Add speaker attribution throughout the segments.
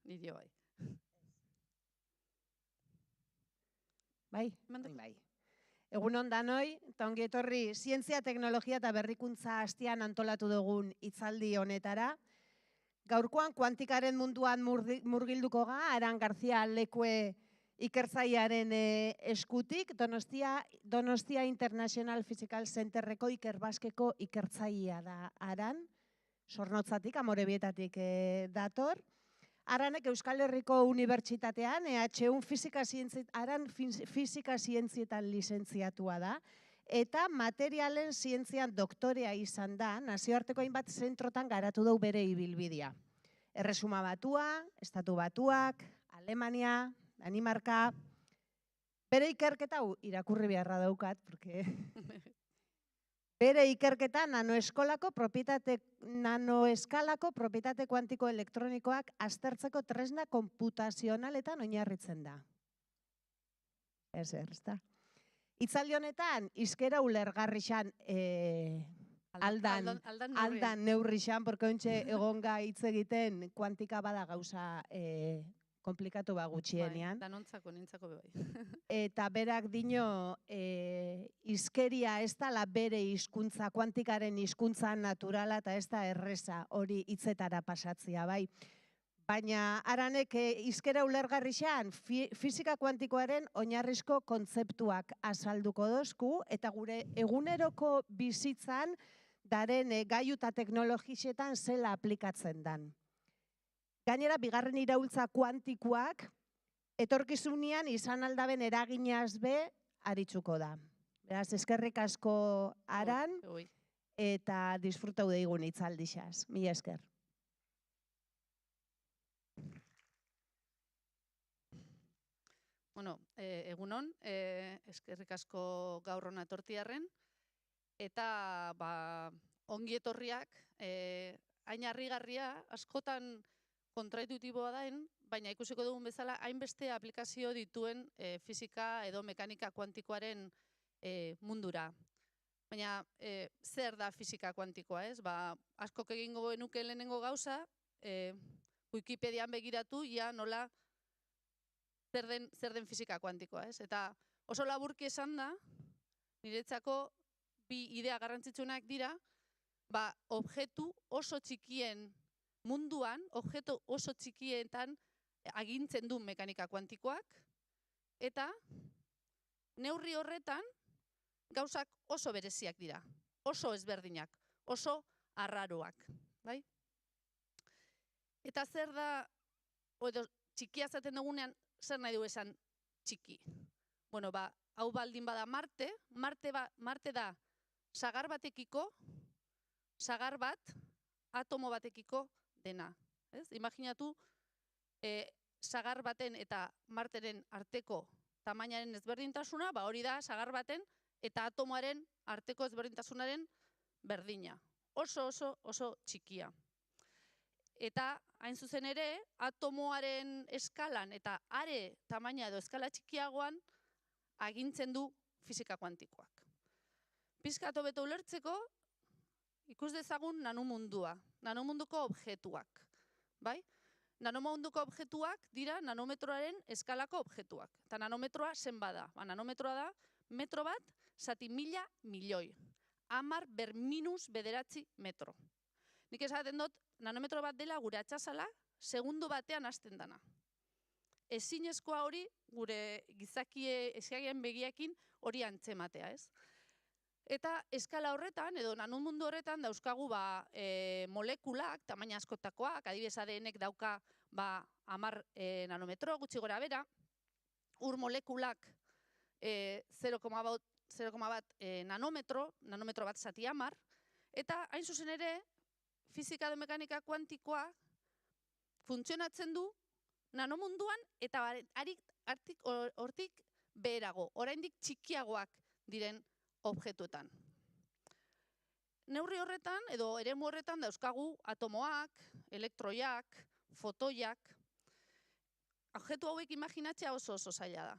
Speaker 1: Nire bai.
Speaker 2: Bai. Egun ondanoi, eta ongi etorri zientzia, teknologia eta berrikuntza hastian antolatu dugun hitzaldi honetara. Gaurkoan kuantikaren munduan murgilduko ga, Aran Garzia Lekue ikertzailearen eskutik, Donostia International Physical Centerreko Ikerbasqueko ikertzailea da Aran, Zornotzatik, Amorebietatik dator. Aranek Euskal Herriko Unibertsitatean, Aran Fisika Zientzietan lizentziatua da, eta materialen zientzian doktorea izan da, nazioarteko hainbat zentrotan garatu dugu bere ibilbidea. Erresuma Batua, Estatu Batuak, Alemania, Danimarka, bere ikerketa irakurri beharra daukat, porque... Bere ikerketa nanoeskalako propietate kuantiko elektronikoak aztertzeko tresna konputazionaletan oinarritzen da. Ezta. Hitzaldi honetan, izkera ulergarrixan aldan neurrixan, porque ontxe egonga hitz egiten kuantika bada gauza komplikatu gutxienean.
Speaker 1: Danontzako, nintzako bai.
Speaker 2: Eta berak dino, izkeria ez dala bere hizkuntza, kuantikaren hizkuntza naturala eta ez da erreza hori hitzetara pasatzea, bai. Baina Aranek izkera ulergarrixan fisika kuantikoaren oinarrizko kontzeptuak azalduko dozku, eta gure eguneroko bizitzan daren gailu eta teknologixetan zela aplikatzen dan. Gainera, bigarren iraultza kuantikoak, etorkizunean izan aldaben eraginaz be, aritzuko da. Beraz, eskerrik asko Aran, eta disfrutau deigun hitzaldixaz. Mila esker.
Speaker 1: Bueno, egunon, eskerrik asko gaur hona etortiarren, eta ongi etorriak, hain harrigarria, askotan kontraintuitiboa daen, baina ikusiko dugun bezala, hainbeste aplikazio dituen fisika edo mekanika kuantikoaren mundura. Baina zer da fisika kuantikoa, ez? Askok egingo genuke lehenengo gauza, Wikipedian begiratu, ia nola zer den fisika kuantikoa, ez? Eta oso laburki esan da, niretzako bi idea garrantzitsuenak dira, objektu oso txikien munduan, objektu oso txikietan agintzen du mekanika kuantikoak, eta neurri horretan gauzak oso bereziak dira, oso ezberdinak, oso arraroak. Eta zer da, txikia zaten dugunean, zer nahi du esan txiki? Bueno, hau baldin bada Marte da sagar batekiko, sagar bat, atomo batekiko dena. Imaginatu, sagar baten eta Marteren arteko tamainaren ezberdintasuna, hori da sagar baten eta atomoaren arteko ezberdintasunaren berdina. Oso txikia. Eta, hain zuzen ere, atomoaren eskalan eta are tamaina edo eskala txikiagoan agintzen du fisika kuantikoak. Pixkat hobeto ulertzeko, ikus dezagun nanomundua, nanomunduko objektuak. Nanomunduko objektuak dira nanometroaren eskalako objektuak. Eta nanometroa zen bada. Nanometroa da metro bat zati 1000 milioi. 10 ber minus bederatzi metro. Nik esaten dut, nanometro bat dela gure atxasala, segundo batean hasten dana. Ezinezkoa hori, gure gizakien begiekin hori antzematea, ez? Eta eskala horretan, edo nanomundu horretan, dauzkagu molekulak, tamaina askotakoak, adibidez ADN-ek dauka 10 nanometro, gutxi gora bera, ur molekulak 0,1 nanometro bat zati 10, eta hain zuzen ere, fisika edo mekanika kuantikoa funtzionatzen du nanomunduan eta hortik beherago, oraindik txikiagoak diren objektuetan. Neurri horretan, edo eremu horretan dauzkagu atomoak, elektroiak, fotoiak. Objektu hauek imaginatzea oso zaila da.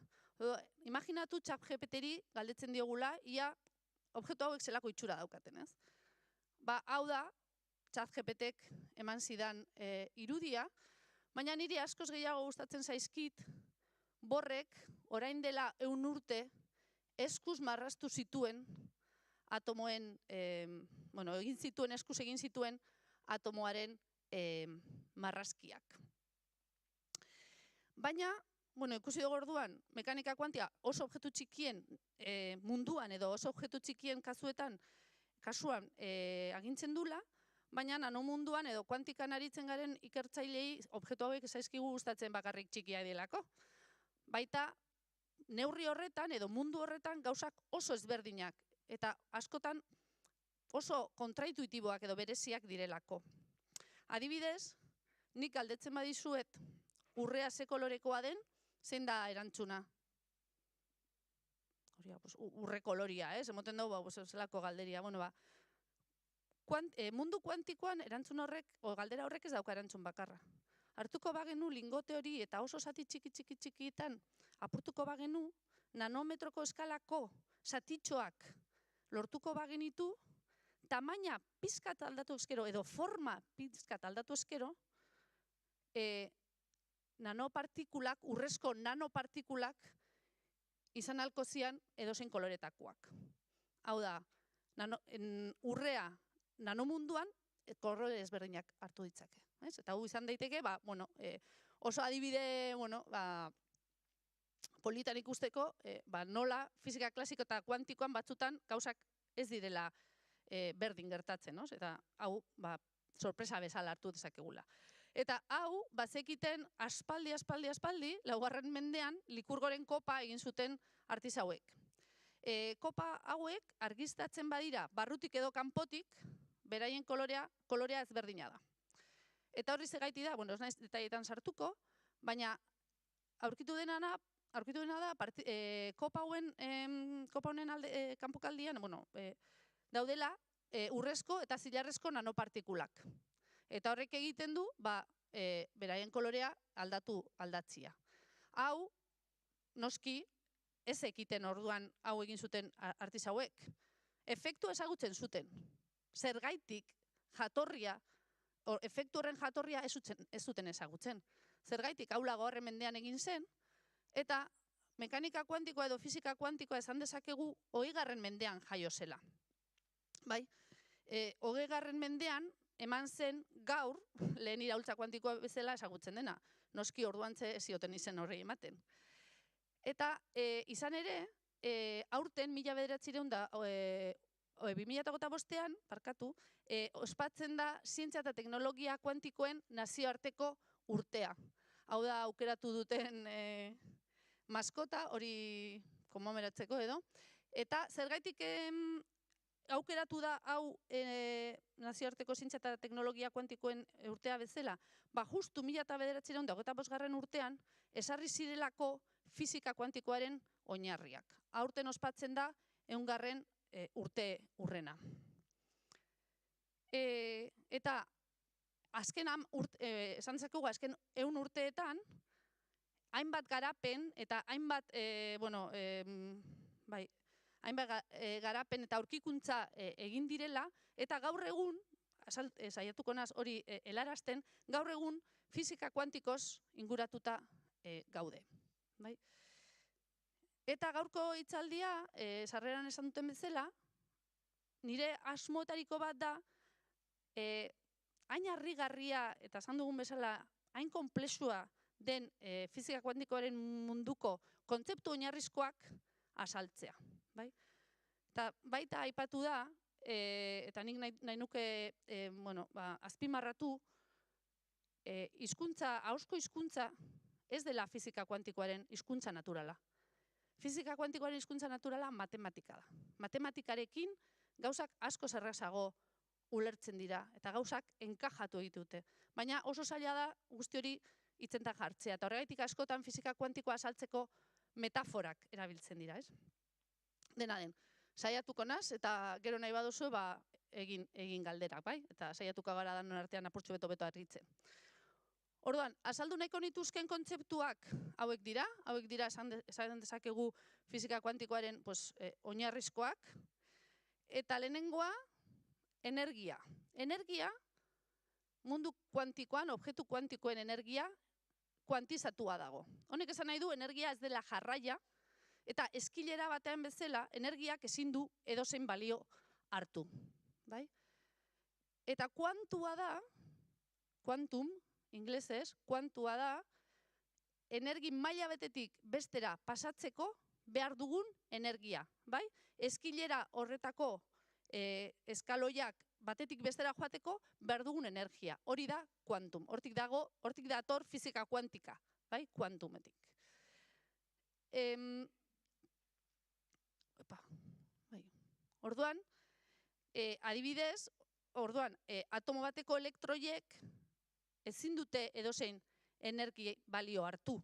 Speaker 1: Imaginatu ChatGPT-ri galdetzen diogula, ia objektu hauek zelako itxura daukaten, ez? Hau da, ChatGPTek eman zidan irudia, baina niri askoz gehiago gustatzen zaizkit Borrek orain dela 100 urte eskuz marraztu zituen atomoen, eskuz egin zituen atomoaren marrazkiak. Baina, ikusi dugu orduan, mekanika kuantia oso objektu txikien munduan edo oso objektu txikien kasuan agintzen dula, baina nanomunduan edo kuantikan aritzen garen ikertzailei objektu hauek zaizkigu gustatzen bakarrik txikia delako. Baita, neurri horretan edo mundu horretan gauzak oso ezberdinak eta askotan oso kontraintuitiboak edo bereziak direlako. Adibidez, nik galdetzen badizuet urrea ze kolorekoa den, zein da erantzuna? Urre koloria, emoten dugu, zelako galderia. Mundu kuantikoan erantzun horrek, o galdera horrek ez dauka erantzun bakarra. Hartuko bagenu lingote hori eta oso zati txiki-txikietan apurtuko bagenu, nanometroko eskalako zatitxoak lortuko bagenitu, tamaina pizkat aldatu eskero edo forma pizkat aldatu eskero, nanopartikulak, urrezko nanopartikulak izan alko zian edozein koloretakoak. Hau da, urrea nanomunduan kolore ezberdinak hartu ditzake. Eta hau izan daiteke, oso adibide politan ikusteko, nola fizika klasiko eta kuantikoan batzutan gauzak ez direla berdin gertatzen, eta hau sorpresa bezala hartu dezakegula. Eta hau, bazekiten aspaldi, 9. mendean, Likurgoren kopa egin zuten artisauek. Kopa hauek argiztatzen badira barrutik edo kanpotik, beraien kolorea ezberdina da. Eta horri zegaiti da, ez naiz detaietan sartuko, baina aurkitu dena da, kopa honen kanpokaldian, daudela urrezko eta zilarrezko nanopartikulak. Eta horrek egiten du, beraien kolorea aldatzia. Hau, noski, ez ekiten orduan hau egin zuten artisauek. Efektu ezagutzen zuten. Zergaitik jatorria, efektu horren jatorria ez zuten ezagutzen. Zergaitik hau 9. mendean egin zen, eta mekanika kuantikoa edo fizika kuantikoa esan dezakegu 20. mendean jaio zela. 20. mendean eman zen gaur, lehen iraultza kuantikoa bezala ezagutzen dena. Noski orduan ez zioten izen horri ematen. Eta izan ere, aurten 2005an, ospatzen da zientzia eta teknologia kuantikoen nazioarteko urtea. Hau da aukeratu duten maskota, hori konmemoratzeko edo. Eta zergaitik aukeratu da hau nazioarteko zientzia eta teknologia kuantikoen urtea bezala, justu 2005 urtean, esarri zirelako fizika kuantikoaren oinarriak. Aurten ospatzen da 100. urte urrena. Eta azken esan dezakegu azken 100 urteetan, hainbat garapen eta hainbat garapen eta aurkikuntza egin direla, eta gaur egun, saiatuko naiz hori helarazten, gaur egun fizika kuantikoz inguratuta gaude. Eta gaurko hitzaldia, sarreran esan duten bezala, nire asmoetariko bat da, hain harrigarria eta esan dugun bezala, hain konplexua den fizika kuantikoaren munduko kontzeptu oinarrizkoak azaltzea. Eta baita aipatu da, eta nik nahi nuke azpimarratu, ahozko hizkuntza ez dela fizika kuantikoaren hizkuntza naturala. Fizika kuantikoaren hizkuntza naturala matematika da. Matematikarekin gauzak asko errazago ulertzen dira, eta gauzak enkajatu egitute. Baina oso zaila da guzti hori hitzentan jartzea, eta horregatik askotan fizika kuantikoa azaltzeko metaforak erabiltzen dira, ez? Dena den, saiatuko naz, eta gero nahi baduzu, egin galderak, bai? Eta saiatuko gara danon artean apurtxo beto arritzen. Orduan, azaldu nahiko nituzken kontzeptuak hauek dira esan dezakegu fizika kuantikoaren oinarrizkoak, eta lehenengoa, energia. Energia mundu kuantikoan, objektu kuantikoen energia kuantizatua dago. Honek esan nahi du, energia ez dela jarraia, eta eskilera batean bezala, energiak ezin du edozein balio hartu. Bai? Eta kuantua da, kuantum, inglesez, kuantua da, energi maila betetik bestera pasatzeko behar dugun energia. Bai? Eskilera horretako eskaloiak batetik bestera joateko behar dugun energia. Hori da kuantum. Hortik dator fizika kuantika, bai? Kuantumetik. Orduan, adibidez, atomo bateko elektroiek ezin dute edozein energi balio hartu.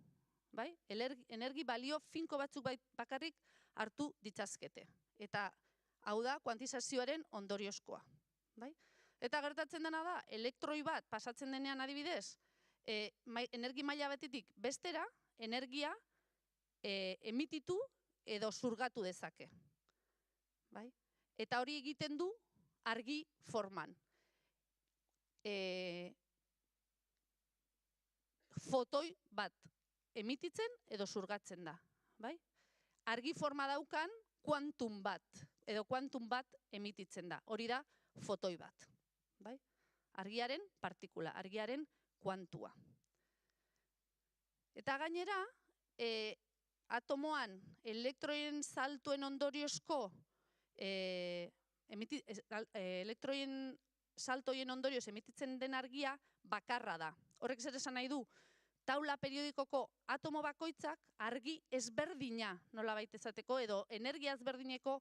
Speaker 1: Bai? Energi balio finko batzuk bakarrik hartu ditzazkete. Eta hau da kuantizazioaren ondoriozkoa. Bai? Eta gertatzen dena da, elektroi bat pasatzen denean adibidez, energi maila batetik bestera, energia emititu edo zurgatu dezake. Bai? Eta hori egiten du argi forman. Fotoi bat emititzen edo zurgatzen da. Bai? Argi forma daukan kuantum bat, edo kuantum bat emititzen da. Hori da fotoi bat. Bai? Argiaren partikula, argiaren kuantua. Eta gainera, atomoan elektroien saltuen ondoriozko, elektroien saltoien ondorioz emititzen den argia bakarra da. Horrek zer esan nahi du, taula periodikoko atomo bakoitzak argi ezberdina nolabait esateko edo energia ezberdineko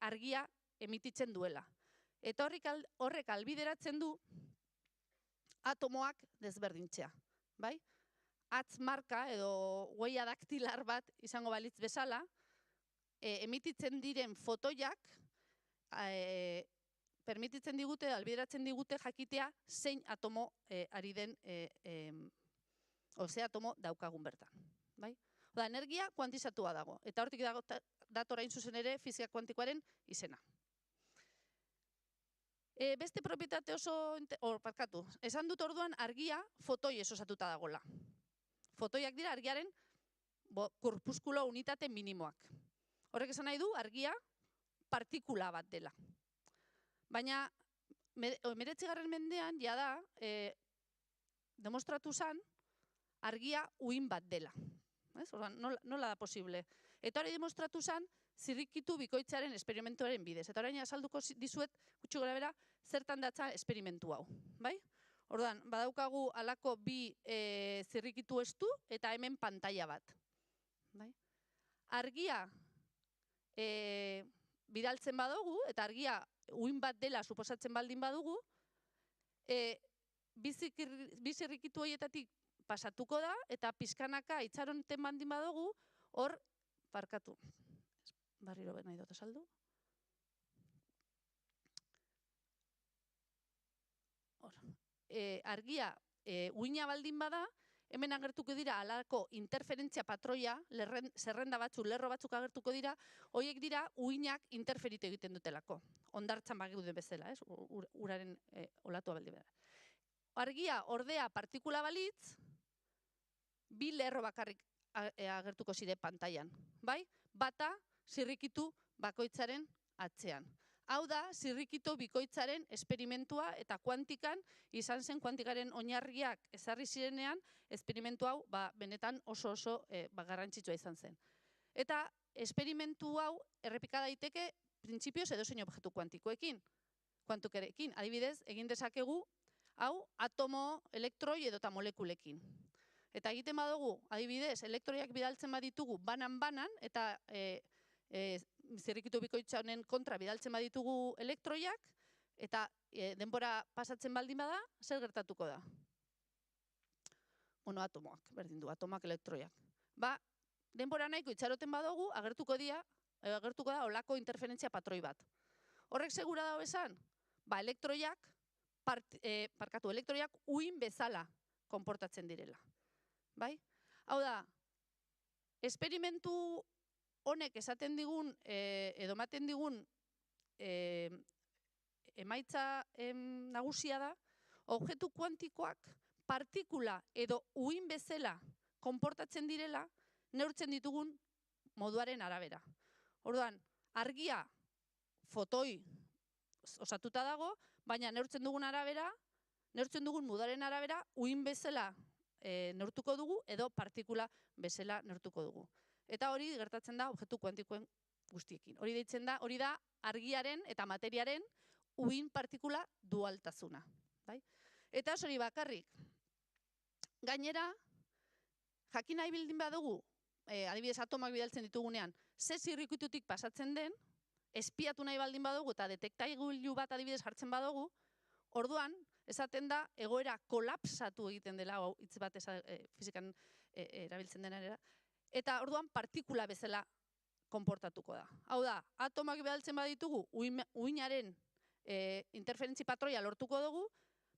Speaker 1: argia emititzen duela. Eta horrek albideratzen du atomoak desberdintzea. Bai? Hatz marka edo huella daktilar bat izango balitz bezala, emititzen diren fotoiak permititzen digute, albideratzen digute jakitea zein atomo ari den ze atomo daukagun bertan. Bai? Oda, energia kuantizatua dago. Eta hortik dator hain zuzen ere fizika kuantikoaren izena. Beste propietate esan dut orduan argia fotoi osatuta dagoela. Fotoiak dira argiaren korpuskulo unitate minimoak. Horrek esan nahi du argia partikula bat dela. Baina 19. mendean jada demostratu zen argia uhin bat dela. Nola da posible? Eta hori demostratu zen zirrikitu bikoitzaren esperimentuaren bidez. Eta orain azalduko dizuet gutxi gora bera zertan datza esperimentu hau. Bai? Orduan, badaukagu alako bi zirrikitu estu eta hemen pantalla bat. Bai? Argia bidaltzen badugu, eta argia uhin bat dela suposatzen baldin badugu, bi zirrikitu horietatik pasatuko da, eta pizkanaka itxaronten baldin badugu, hor, barkatu, barriro nahi dut esaldu. Argia uina baldin bada, hemen agertuko dira alako interferentzia patroia, zerrenda batzuk, lerro batzuk agertuko dira, horiek dira uinak interferitu egiten dutelako. Ondartzan bagiduden bezala, uraren olatua baldin bada. Argia ordea partikula balitz, bi lerro bakarrik agertuko zide pantailan. Bai? Bata zirrikitu bakoitzaren atzean. Hau da, zirrikitu bikoitzaren esperimentua eta kuantikan izan zen kuantikaren oinarriak ezarri zirenean, esperimentu hau benetan oso garrantzitsua izan zen. Eta esperimentu hau errepika daiteke printzipioz edozein objektu kuantikoekin, kuantukerekin. Adibidez, egin dezakegu hau atomo, elektroi edota molekulekin. Eta egiten badugu, adibidez, elektroiak bidaltzen baditugu banan-banan, eta zirrikitu bikoitza honen kontra bidaltzen baditugu elektroiak, eta denbora pasatzen baldin bada, zer gertatuko da? Bueno, atomoak, berdin du, atomoak elektroiak. Denbora nahiko itxaroten badugu, agertuko da olako interferentzia patroi bat. Horrek segura dago esan? Elektroiak uhin bezala konportatzen direla. Bai? Hau da, esperimentu honek esaten digun, edo ematen digun emaitza nagusia da, objektu kuantikoak partikula edo uhin bezala konportatzen direla neurtzen ditugun moduaren arabera. Orduan, argia fotoi osatuta dago, baina neurtzen dugun moduaren arabera uhin bezala neurtuko dugu edo partikula bezala neurtuko dugu. Eta hori gertatzen da objektu kuantikoen guztiekin. Hori da argiaren eta materiaren uhin partikula dualtasuna. Bai? Eta hori bakarrik. Gainera, jakin nahi bildin badugu, adibidez atomak bidaltzen ditugunean, ze zirrikuitutik pasatzen den, espiatu nahi baldin badugu eta detektailu bat adibidez jartzen badugu, orduan, esaten da, egoera kolapsatu egiten dela, hitz bat fizikan erabiltzen denera, eta orduan partikula bezala konportatuko da. Hau da, atomak bidaltzen baditugu, uhinaren interferentzi patroia lortuko dugu,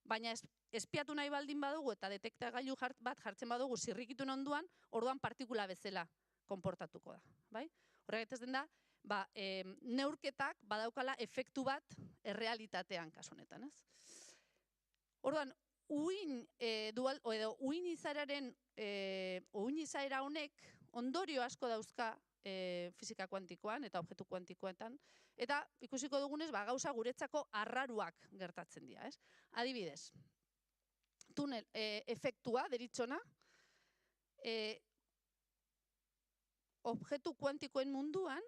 Speaker 1: baina espiatu nahi baldin badugu eta detektagailu bat jartzen badugu zirrikitun onduan, orduan partikula bezala konportatuko da. Bai? Horregatik den da, neurketak badaukala efektu bat errealitatean kasu honetan, ez? Orduan, uhin izaera honek ondorio asko dauzka fisika kuantikoan eta objektu kuantikoetan, eta ikusiko dugunez, gauza guretzako arraruak gertatzen dira, ez? Adibidez, tunel efektua deritzona, objektu kuantikoen munduan,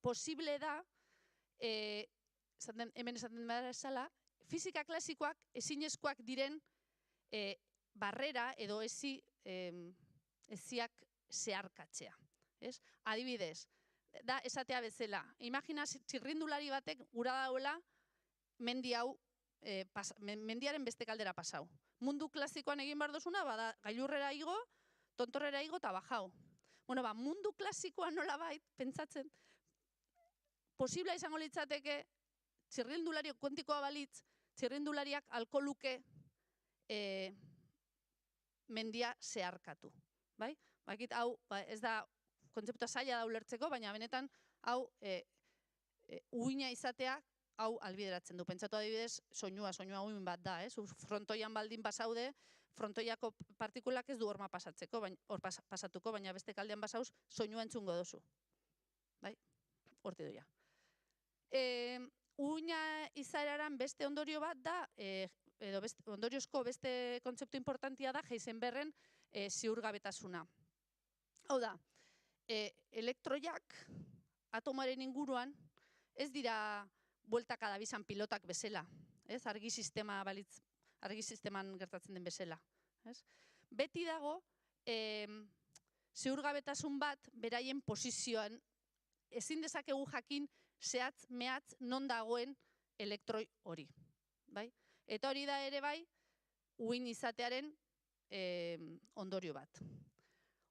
Speaker 1: posible da, hemen esaten bada esala, fisika klasikoak ezinezkoak diren barrera edo eziak zeharkatzea. Adibidez, da esatea bezala, imagina txirrindulari batek gura dauela mendiaren beste kaldera pasau. Mundu klasikoan egin behar dozuna, bada gailurrera igo, tontorrera igo eta bajau. Bueno, mundu klasikoan nola bait, pentsatzen, posibla izango litzateke, txirrindulari kuantikoa balitz, txirrindulariak alko luke mendia zeharkatu. Bai? Bakit, hau, ez da, kontzeptua zaila da ulertzeko, baina benetan, hau, uina izatea, hau albideratzen du. Pentsatu adibidez, soinua uin bat da, frontoian baldin pasaude, frontoiako partikulak ez du horma pasatuko, baina beste kaldean basauz, soinua entzungo dozu. Bai? Horti doia. Uina izaeraran beste ondorio bat da, edo ondoriozko beste kontzeptu importantia da, Heisenbergen ziurgabetasuna. Hau da, elektroiak atomoaren inguruan ez dira bueltaka dabizan pilotak bezala, argi sisteman gertatzen den bezala. Beti dago, ziurgabetasun bat beraien posizioan ezin dezakegu jakin zehatz, mehatz, non dagoen elektroi hori. Eta hori da ere bai, uhin izatearen ondorio bat.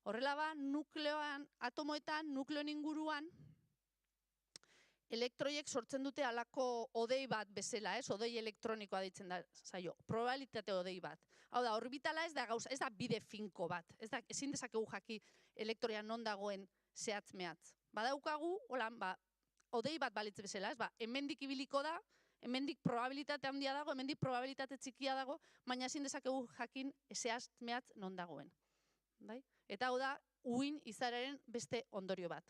Speaker 1: Horrela ba, nukleoan, atomoetan, nukleoen inguruan, elektroiek sortzen dute halako odei bat bezala, odei elektronikoa ditzen da zaio, probabilitate odei bat. Hau da, orbitala ez da gauza, ez da bide finko bat, ezin dezakegu jaki elektroia non dagoen zehatz mehatz. Badaukagu, holan, odei bat balitz bezala, hemendik ibiliko da, hemendik probabilitate handia dago, hemendik probabilitate txikia dago, baina ezin dezakegu jakin zehatz mehatz non dagoen. Eta hau da, uhin izaeraren beste ondorio bat.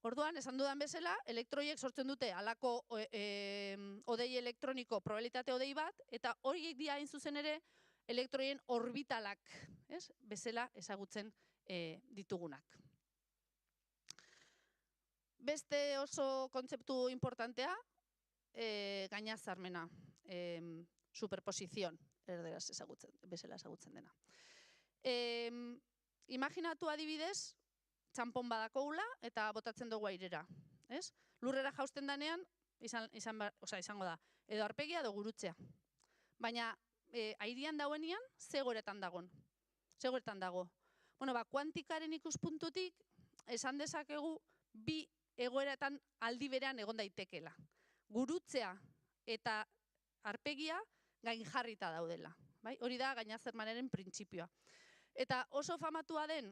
Speaker 1: Orduan, esan dudan bezala, elektroiek sortzen dute halako odei elektroniko probabilitate odei bat, eta horiek dira hain zuzen ere elektroien orbitalak bezala ezagutzen ditugunak. Beste oso kontzeptu importantea, gainazarmena, superposizion, erderaz bezala ezagutzen dena. Imaginatu adibidez, txampon badakoula eta botatzen dugu airera. Lurrera jausten danean, izango da, edo arpegia edo gurutzea. Baina airean dauenean, ze egoeretan dagon. Ze egoeretan dago. Kuantikaren ikuspuntutik, esan dezakegu, bi egoeretan aldi berean egon daitekela. Gurutzea eta arpegia gain jarrita daudela. Hori da gainazermanaren printzipioa. Eta oso famatua den,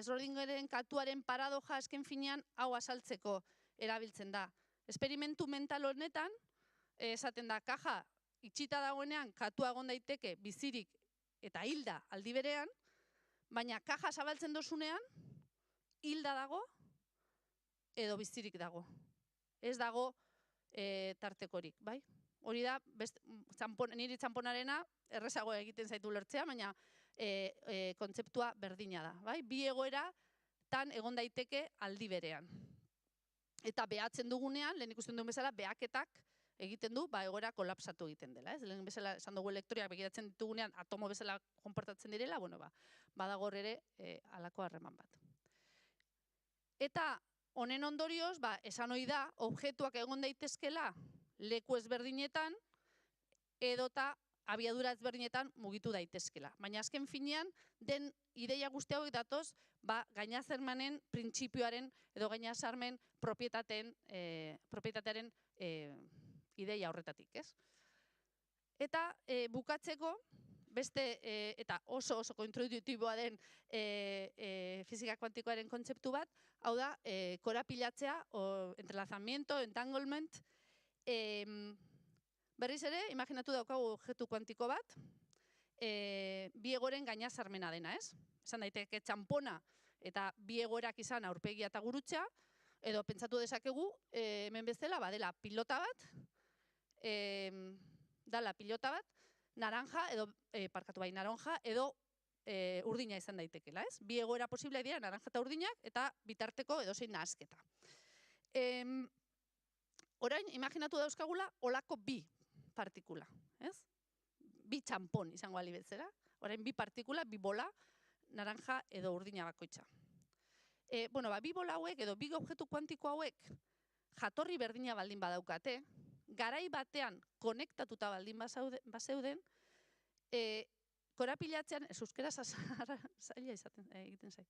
Speaker 1: Schrödingeren katuaren paradoja azken finean hau azaltzeko erabiltzen da. Esperimentu mental honetan, esaten da, kaja itxita dagoenean katua egon daiteke bizirik eta hilda aldi berean, baina kaja zabaltzen dozunean, hilda dago edo bizirik dago. Ez dago tartekorik, bai? Hori da, niri txamponarena errezago egiten zaitu lertzea, baina kontzeptua berdina da, bai? Bi egoera tan egon daiteke aldi berean. Eta behatzen dugunean, lehen ikusten duen bezala, behaketak egiten du, egoera kolapsatu egiten dela. Lehen bezala, esan dugu elektroiak begiratzen ditugunean, atomo bezala konportatzen direla, badagor ere halako harreman bat. Eta honen ondorioz, esan ohi da, objektuak egon daitezkela leku ezberdinetan, edota abiadura ezberdinetan mugitu daitezkela. Baina azken finean, den ideia guzti hauek datoz, gainazarmanen printzipioaren edo gainazarmen propietatearen ideia horretatik, ez? Eta bukatzeko, beste eta oso kontradiktiboa den fisika kuantikoaren kontzeptu bat, hau da, korapilatzea, entrelazamiento, entanglement. Berriz ere, imaginatu daukagu objektu kuantiko bat, bi egoren gainazarmena dena, ez? Esan daiteke txanpona eta bi egoerak izan aurpegia eta gurutza, edo pentsatu dezakegu, hemen bezala, dela pilota bat, naranja, edo urdina izan daitekela, ez? Bi egoera posibleak dira, naranja eta urdinak, eta bitarteko edozein nahasketa. Orain, imaginatu dauzkagula, olako bi partikula, ez? Bi txampon izango alibetzera. Orain, bi partikula, bi bola, naranja edo urdina bakoitza. Bi bola hauek edo bi objektu kuantiko hauek jatorri berdina baldin badaukate, garai batean konektatuta baldin bazeuden, korapilatzean, euskera zaila egiten zait.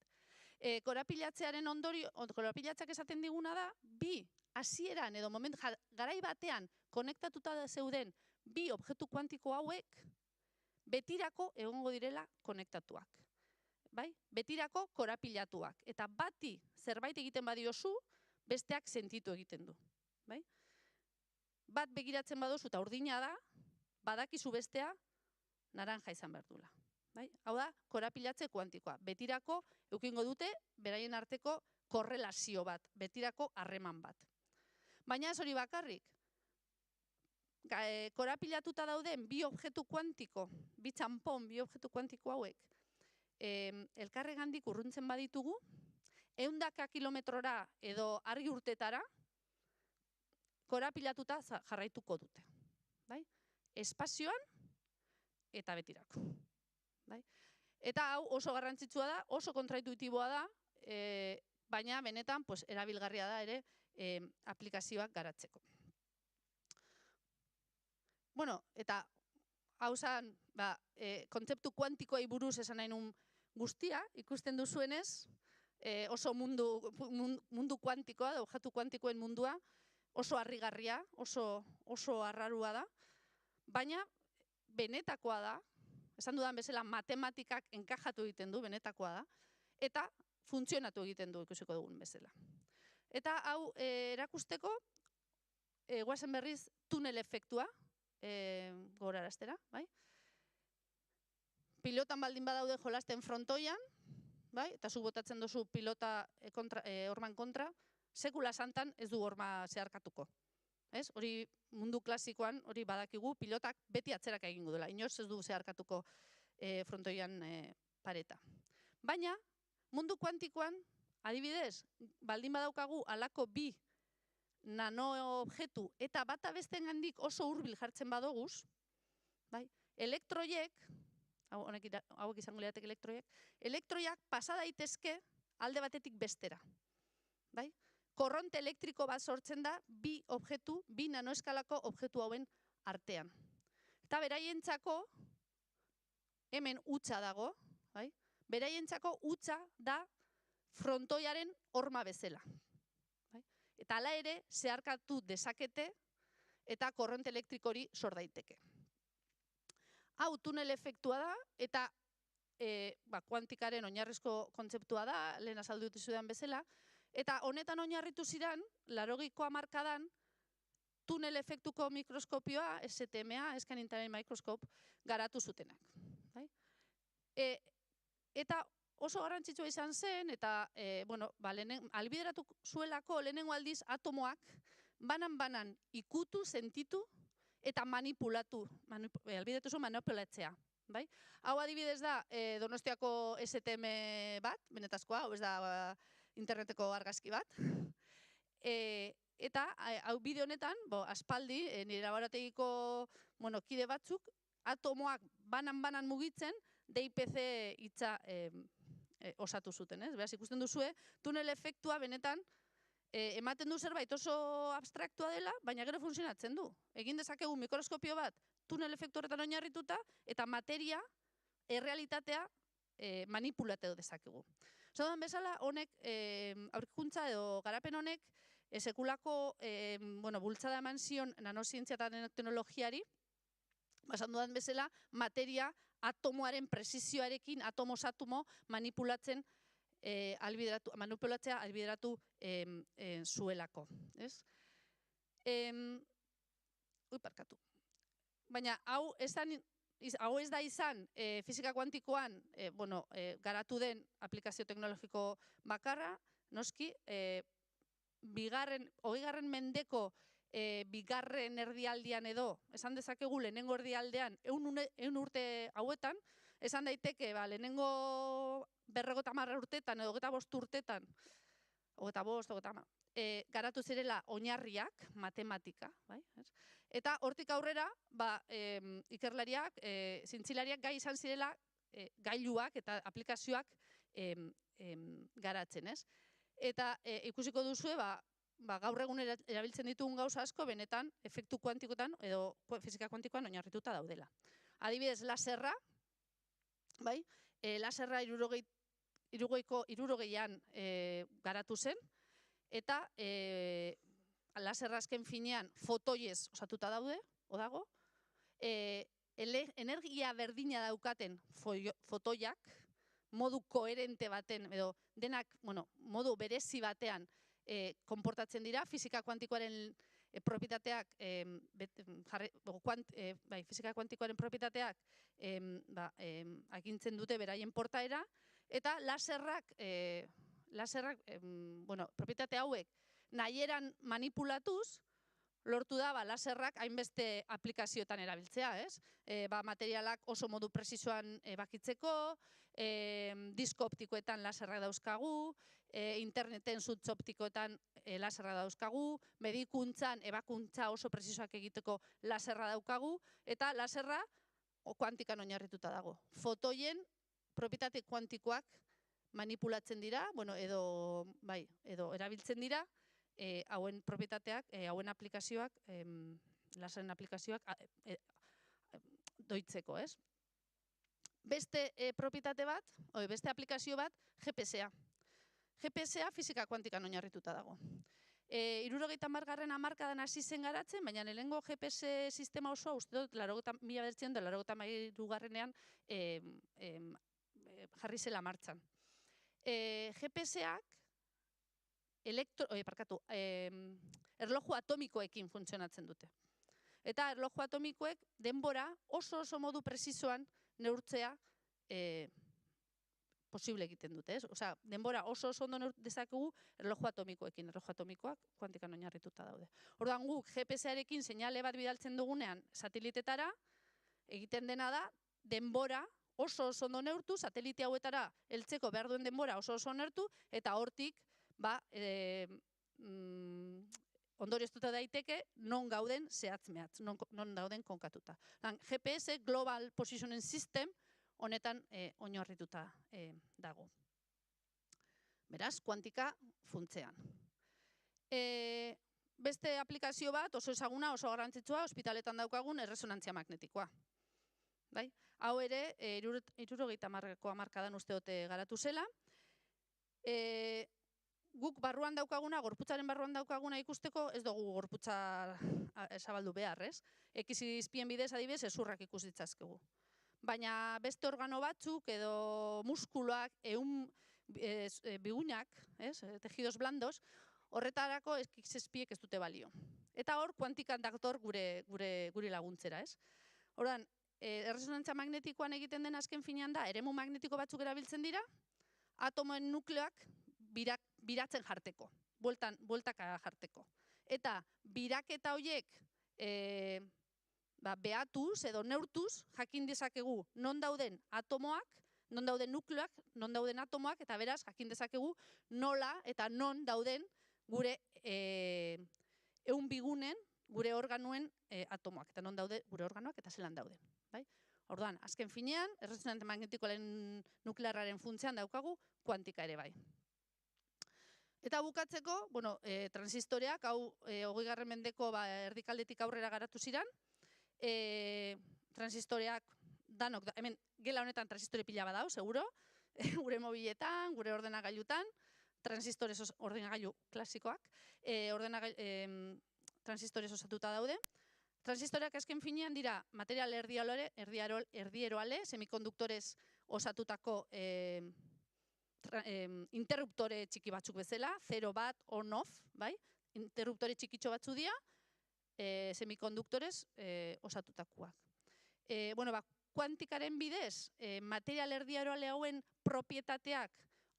Speaker 1: Korapilatzearen ondorio, korapilatzeak esaten diguna da, bi hasieran edo garai batean konektatuta zeuden bi objektu kuantiko hauek betirako egongo direla konektatuak. Betirako korapilatuak. Eta bati zerbait egiten badiozu, besteak sentitu egiten du. Bat begiratzen baduzu eta urdina da, badakizu bestea naranja izan behar duela. Hau da, korapilatze kuantikoa. Betirako eukingo dute beraien arteko korrelazio bat, betirako harreman bat. Baina ez hori bakarrik. Korapilatuta dauden bi objektu kuantiko, bi txanpon, bi objektu kuantiko hauek, elkarregandik urruntzen baditugu, 100 kilometrora edo argi urtetara korapilatuta jarraituko dute. Espazioan eta betirako. Eta hau oso garrantzitsua da, oso kontraintuitiboa da, baina benetan erabilgarria da ere aplikazioak garatzeko. Eta hau zan, kontzeptu kuantikoei buruz esan nahi nun guztia, ikusten duzuenez, oso mundu kuantikoa, objektu kuantikoen mundua, oso harrigarria, oso arrarua da, baina benetakoa da, esan dudan bezala matematikak enkajatu egiten du, benetakoa da, eta funtzionatu egiten du ikusiko dugun bezala. Eta hau erakusteko, guazen berriz tunel efektua, gogoraraztera, bai? Pilotan baldin badaude jolasten frontoian, bai? Eta zu botatzen duzu pilota horman kontra, sekula santan ez du horma zeharkatuko. Hori mundu klasikoan, hori badakigu, pilotak beti atzerak egingo dela, inoz ez du zeharkatuko frontoian pareta. Baina, mundu kuantikoan, adibidez, baldin badaukagu alako bi nanoobjektu eta bata bestengandik oso hurbil jartzen badoguz, elektroiek, hauek izango lirateke elektroiek, elektroiak pasa daitezke alde batetik bestera. Korronte elektriko bat sortzen da bi nanoeskalako objektu hauen artean. Eta beraientzako, hemen hutsa dago, beraientzako hutsa da frontoiaren horma bezala. Eta hala ere, zeharkatu dezakete eta korronte elektrikori sor daiteke. Hau tunel efektua da, eta kuantikaren oinarrizko kontzeptua da, lehen azaldu dut izudan bezala, eta honetan oinarritu ziren, 80ko hamarkadan, tunel efektuko mikroskopioa, STMA, Scan Integrated Microscope, garatu zutenak. Eta oso garrantzitsua izan zen, eta albideratu zuelako lehenengo aldiz atomoak banan ikutu, sentitu eta manipulatu. Albideratu zuen manipulatzea. Hau adibidez da Donostiako STM bat, benetazkoa, hau ez da interneteko argazki bat. Eta hau bideo honetan, aspaldi, nire laborategiko kide batzuk, atomoak banan mugitzen, DIPC hitza osatu zuten. Beraz, ikusten duzue, tunel efektua benetan ematen du zerbait oso abstraktua dela, baina gero funtzionatzen du. Egin dezakegu mikroskopio bat, tunel efektu horretan oinarrituta, eta materia, errealitatea manipulatu dezakegu. Zodan bezala, honek, aurkikuntza edo garapen honek, sekulako bultzada eman zion nanozientzia eta nanoteknologiari, basan dudan bezala, materia atomoaren presizioarekin, atomos-atomo manipulatzea albideratu zuelako. Parkatu. Baina, hau ez da izan fisika kuantikoan garatu den aplikazio teknologiko bakarra, noski, 20. mendeko bigarren erdialdian edo, esan dezakegu lehenengo erdialdean, 100 urte hauetan, esan daiteke lehenengo 50 urtetan edo 25 urtetan, 25, garatu zirela oinarriak, matematika, eta hortik aurrera, ikerlariak, zintzilariak gai izan zirela gailuak eta aplikazioak garatzen, ez? Eta ikusiko duzue, gaur egun erabiltzen ditugun gauza asko, benetan, efektu kuantikotan edo fisika kuantikoan oinarrituta daudela. Adibidez, laserra, laserra 60an garatu zen, eta laserra azken finean fotoiez osatuta dago, energia berdina daukaten fotoiak, modu koherente baten, edo denak, modu berezi batean konportatzen dira, fisika kuantikoaren propietateak, fisika kuantikoaren propietateak agintzen dute beraien portaera, eta laserrak, propietate hauek nahieran manipulatuz, lortu da laserrak hainbeste aplikazioetan erabiltzea, ez? Materialak oso modu presizoan bakitzeko, disko optikoetan laserrak dauzkagu, interneten zuntz optikoetan laserra dauzkagu, medikuntzan, ebakuntza oso presizoak egiteko laserra daukagu, eta laserra kuantikan oinarrituta dago. Fotoien propietate kuantikoak manipulatzen dira, edo erabiltzen dira, hauen propietateak, hauen aplikazioak, laseren aplikazioak doitzeko, ez? Beste propietate bat, beste aplikazio bat, GPS-a. GPS-a fisika kuantikan oinarrituta dago. 70. hamarkadan hasi zen garatzen, baina lehenengo GPS sistema osoa, uste dut, 1983ean jarri zela martxan. GPS-ak erloju atomikoekin funtzionatzen dute. Eta erloju atomikoek denbora oso modu presizoan neurtzea posible egiten dute, ez? Osea, denbora oso ondo neur dezakegu erloju atomikoekin, erloju atomikoak kuantikan oinarrituta daude. Orduan guk GPS-arekin seinale bat bidaltzen dugunean satelitetara, egiten dena da denbora oso ondo neurtu, satelite hauetara heltzeko behar duen denbora oso neurtu, eta hortik ondorioztuta daiteke non gauden zehatz-mehatz, non dauden konkatuta. GPS, Global Positioning System, honetan oinarrituta dago. Beraz, kuantika funtzean. Beste aplikazio bat, oso ezaguna, oso garrantzitsua, ospitaletan daukagun erresonantzia magnetikoa. Hau ere, 70ko hamarkadan uste dute garatu zela. Guk barruan daukaguna, gorputzaren barruan daukaguna ikusteko, ez dugu gorputza zabaldu behar, ez? X-izpien bidez adibidez hezurrak ikus ditzazkegu. Baina beste organo batzuk edo muskuloak, bigunak, tejidos blandos, horretarako X-izpiek ez dute balio. Eta hor, kuantikan dator gure laguntzera, ez? Orduan, erresonantzia magnetikoan egiten den azken finean da, eremu magnetiko batzuk erabiltzen dira, atomoen nukleoak biratzen jarteko, bueltaka jarteko. Eta biraketa horiek behatuz edo neurtuz jakin dezakegu non dauden atomoak, non dauden nukleoak, non dauden atomoak, eta beraz jakin dezakegu nola eta non dauden gure ehun bigunen, gure organuen atomoak, eta non daude gure organoak eta zelan dauden. Orduan, azken finean, erresonantzia magnetikoaren nuklearraren funtzean daukagu kuantika ere bai. Eta bukatzeko, transistoreak, hau 20. mendeko erdikaldetik aurrera garatu ziren, transistoreak danok, hemen gela honetan transistore pila badau, seguro, gure mobiletan, gure ordenagailutan, transistores ordenagailu klasikoak, transistores osatuta daude. Transistoreak azken finean dira material erdieroale, semikonduktorez osatutako interruptore txiki batzuk bezala, 0 bat, on-off, bai? Interruptore txikitxo batzu dira, semikonduktorez osatutakoak. Kuantikaren bidez, material erdieroale hauen propietateak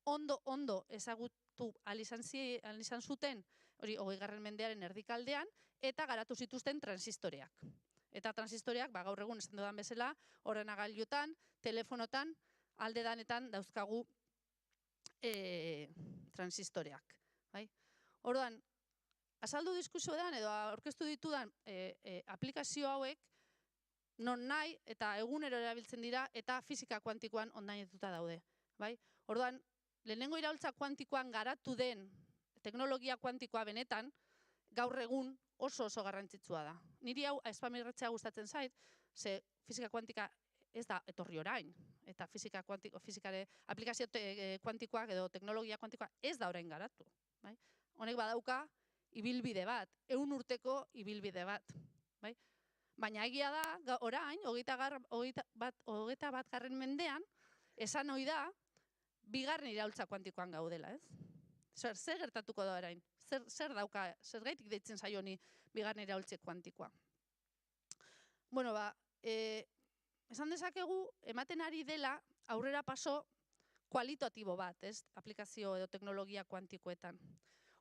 Speaker 1: ondo ezagutu izan zuten, hori 20. mendearen erdikaldean, eta garatu zituzten transistoreak. Eta transistoreak, gaur egun esan dudan bezala, ordenagailutan, telefonotan, alde danetan dauzkagu transistoreak. Orduan, azaldu diskursioetan edo aurkeztu ditudan aplikazio hauek non nahi eta egunero erabiltzen dira eta fisika kuantikoan ondainetuta daude. Orduan, lehenengo iraultza kuantikoan garatu den teknologia kuantikoa benetan, gaur egun oso garrantzitsua da. Niri hau espamirratzea gustatzen zait, ze fisika kuantika ez da etorri orain, eta fisikare aplikazio kuantikoak edo teknologia kuantikoa ez da orain garatu. Honek badauka ibilbide bat, 100 urteko ibilbide bat. Baina egia da, orain, 21. mendean, esan ohi da, 2. iraultza kuantikoan gaudela, ez? Zer gertatuko da orain? Zer dauka, zer gaitik deitzen zaio honi 2. iraultze kuantikoa? Esan dezakegu, ematen ari dela aurrera paso kualitatibo bat, ez? Aplikazio edo teknologia kuantikoetan.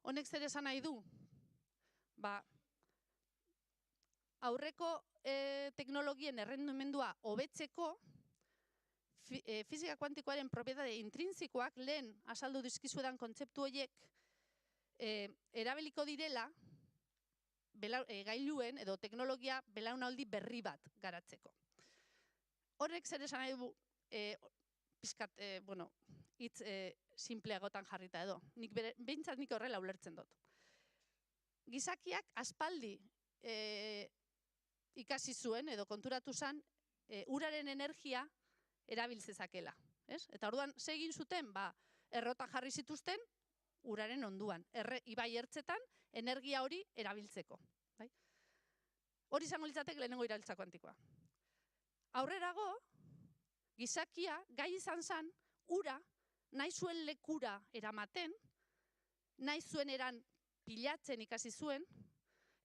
Speaker 1: Honek zer esan nahi du? Aurreko teknologien errendimendua hobetzeko, fisika kuantikoaren propietate intrinsikoak lehen azaldu dizkizuedan kontzeptu horiek erabiliko direla gailuen edo teknologia belaunaldi berri bat garatzeko. Horrek zer esan nahi du pizkat, hitz simpleagotan jarrita edo. Behintzat nik horrela ulertzen dut. Gizakiak aspaldi ikasi zuen edo konturatu zen uraren energia erabiltzezakela. Eta orduan, ze egin zuten? Errota jarri zituzten uraren onduan. Ibai ertzetan energia hori erabiltzeko. Hori izango litzatek lehenengo iraultza kuantikoa. Aurrerago, gizakia gai izan zen ura nahi zuen lekura eramaten, nahi zuen eran pilatzen ikasi zuen,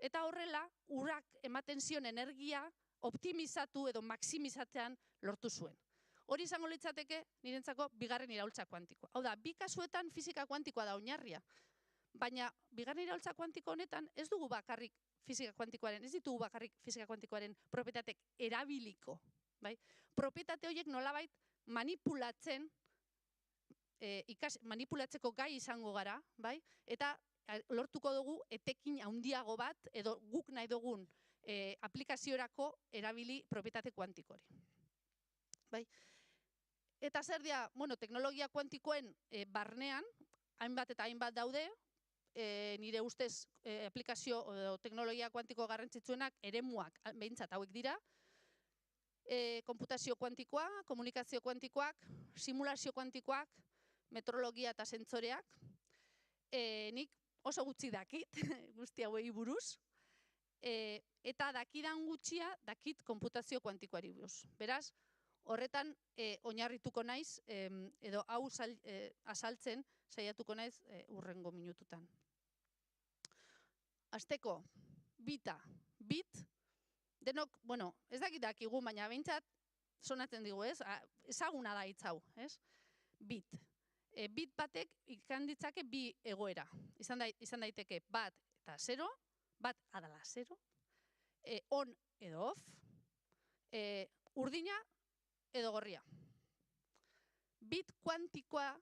Speaker 1: eta horrela urak ematen zion energia optimizatu edo maksimizatzean lortu zuen. Hori izango litzateke nirentzako 2. iraultza kuantikoa. Hau da, 2 kasuetan fisika kuantikoa da oinarria, baina 2. iraultza kuantiko honetan ez dugu bakarrik fisika kuantikoaren, ez ditugu bakarrik fisika kuantikoaren propietatek erabiliko. Propietate horiek nolabait manipulatzeko gai izango gara, eta lortuko dugu etekin handiago bat edo guk nahi dugun aplikaziorako erabili propietate kuantikori. Eta zer dira, teknologia kuantikoen barnean, hainbat eta hainbat daude, nire ustez aplikazio edo teknologia kuantiko garrantzitsuenak eremuak behintzat hauek dira, konputazio kuantikoa, komunikazio kuantikoak, simulazio kuantikoak, metrologia eta sentsoreak. Nik oso gutxi dakit, guzti hauei buruz, eta dakidan gutxia dakit konputazio kuantikoari buruz. Beraz, horretan oinarrituko naiz, edo hau azaltzen saiatuko naiz hurrengo minututan. Hasteko, bita. Bit, denok, bueno, ez dakigu, baina behintzat sonatzen digu, ez? Ezaguna da hitz hau, ez? Bit. Bit batek ikan ditzake bi egoera. Izan daiteke bat eta 0, bat adala 0, on edo off, urdina edo gorria. Bit kuantikoa,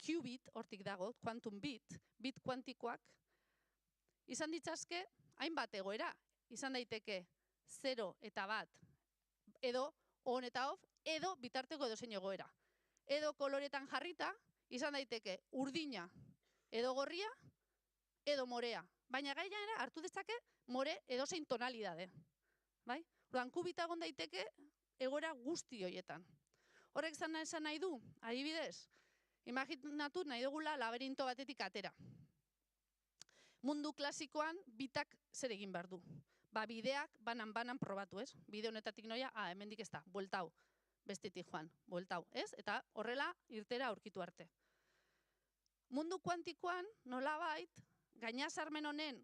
Speaker 1: qubit, hortik dago, quantum bit kuantikoak, izan ditzazke hainbat egoera. Izan daiteke 0 eta bat, edo on eta off, edo bitarteko edo zein egoera. Edo koloretan jarrita, izan daiteke urdina edo gorria, edo morea. Baina gainera hartu dezake more edo zein tonalidade. Bai? Orduan, kubita egon daiteke egoera guzti horietan. Horrek esan nahi du, adibidez, imaginatu nahi dugula laberinto batetik atera. Mundu klasikoan bitak zer egin behar du. Bideak banan probatu, ez? Bide honetatik noia, hemendik ez da, bueltau, bestetik joan, bueltau, ez? Eta horrela irtera aurkitu arte. Mundu kuantikoan nolabait, gainazarmen honen,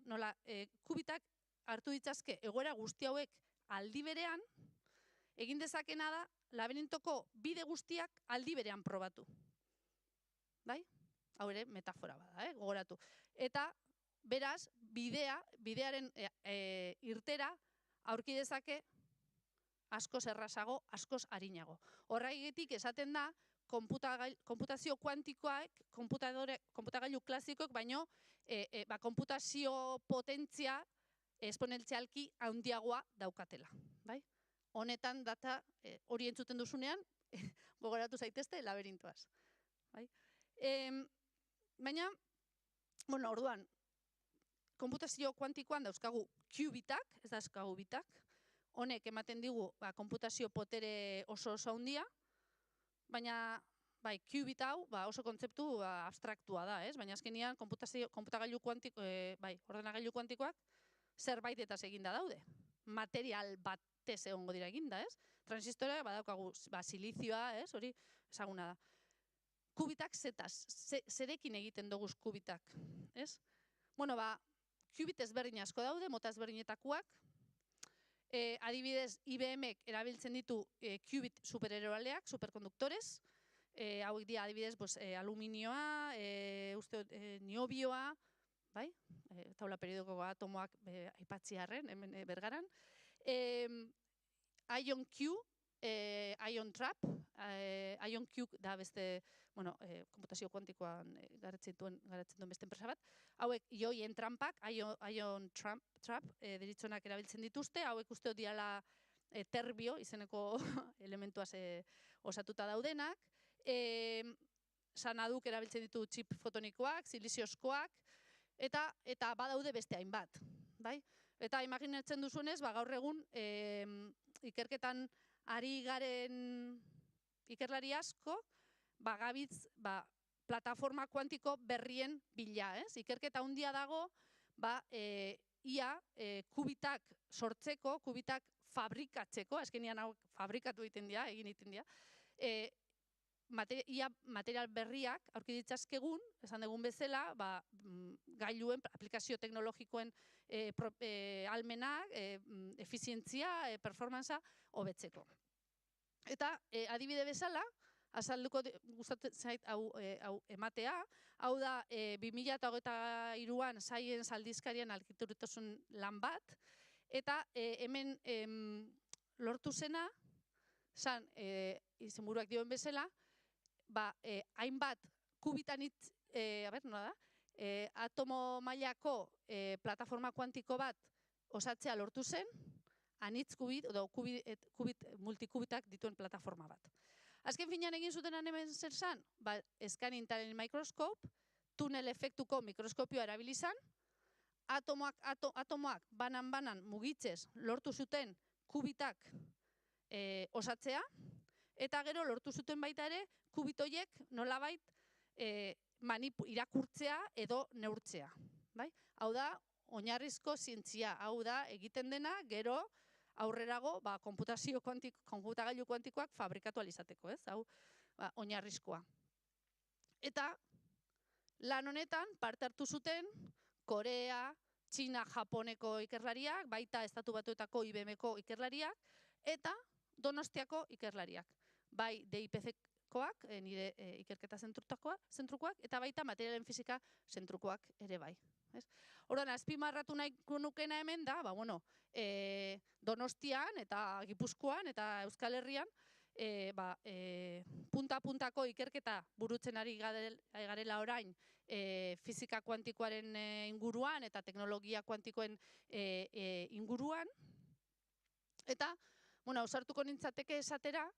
Speaker 1: kubitak hartu ditzazke egoera guzti hauek aldi berean, egin dezakena da, labirintoko bide guztiak aldi berean probatu. Bai? Hau ere, metafora bada, gogoratu. Eta, beraz, bidearen irtera aurki dezake askoz errazago, askoz arinago. Horregatik esaten da, konputazio kuantikoak, konputagailu klasikoak, baino konputazio potentzia esponentzialki handiagoa daukatela. Honetan data hori entzuten duzunean, gogoratu zaitezte laberintoaz. Baina, orduan, konputazio kuantikoan dauzkagu qbitak, ez dauzkagu bitak, honek ematen digu konputazio potere oso handia, baina qubit hau oso kontzeptu abstraktua da, ez? Baina azkenean konputagailu ordenagailu kuantikoak zerbait eta eginda daude. Material batez egongo dira eginda, ez? Transistorea badaukagu silizioa, ez? Hori ezaguna da. Kubitak zetaz, zerekin egiten dugu kubitak, ez? Bueno, qubit ezberdin asko daude, mota ezberdinetakoak. Adibidez, IBMek erabiltzen ditu qubit supereroraleak, superkonduktorez. Hauek dira, adibidez, aluminioa, niobioa, bai? Taula periodiko atomoak aipatziarren, hemen bergaran. Ion Q, Ion Trap, Ion Q da beste, konputazio kuantikoan garatzen duen beste enpresa bat. Hauek ioien trampak, Ion Trap, deritzonak erabiltzen dituzte, hauek uste diala terbio, izeneko elementuaz osatuta daudenak. Sanaduk erabiltzen ditu txip fotonikoak, siliziozkoak, eta badaude beste hainbat. Eta imaginatzen duzuenez, gaur egun ikerketan ari garen ikerlari asko, gabitz plataforma kuantiko berrien bila, ez? Ikerketa handia dago, ia kubitak sortzeko, kubitak fabrikatzeko, azkenean hau fabrikatu egiten dira, egin egiten dira, ia material berriak aurki ditzazkegun, esan dugun bezala, gailuen, aplikazio teknologikoen almenak, efizientzia, performanza hobetzeko. Eta adibide bezala, azalduko gustatzen zait hau ematea, hau da 2023an Science aldizkarian aurkitutasun lan bat, eta hemen lortu zena, zan izenburuak dioen bezala, hainbat kubitanitz, nola da, atomo mailako plataforma kuantiko bat osatzea lortu zen, anitz kubit, edo multikubitak dituen plataforma bat. Azken finean egin zutenan hemen zer zan, scanning tunnel microscope, tunel efektuko mikroskopioa erabilizan, atomoak banan mugitzez lortu zuten kubitak osatzea, eta gero lortu zuten baita ere, kubitoiek nolabait irakurtzea edo neurtzea. Hau da, oinarrizko zientzia, hau da, egiten dena, gero aurrerago konputagailu kuantikoak fabrikatu alizateko, ez? Hau, oinarrizkoa. Eta lan honetan parte hartu zuten Korea, Txina, Japoneko ikerlariak, baita Estatu Batuetako IBM-ko ikerlariak, eta Donostiako ikerlariak. Bai DIPC-koak, nire ikerketa zentrukoak, eta baita materialen fizika zentrukoak ere bai. Orduan, azpimarratu nahiko nukena hemen da, Donostian eta Gipuzkoan eta Euskal Herrian, punta-puntako ikerketa burutzen ari garela orain fizika kuantikoaren inguruan eta teknologia kuantikoen inguruan. Eta, ausartuko nintzateke esatera,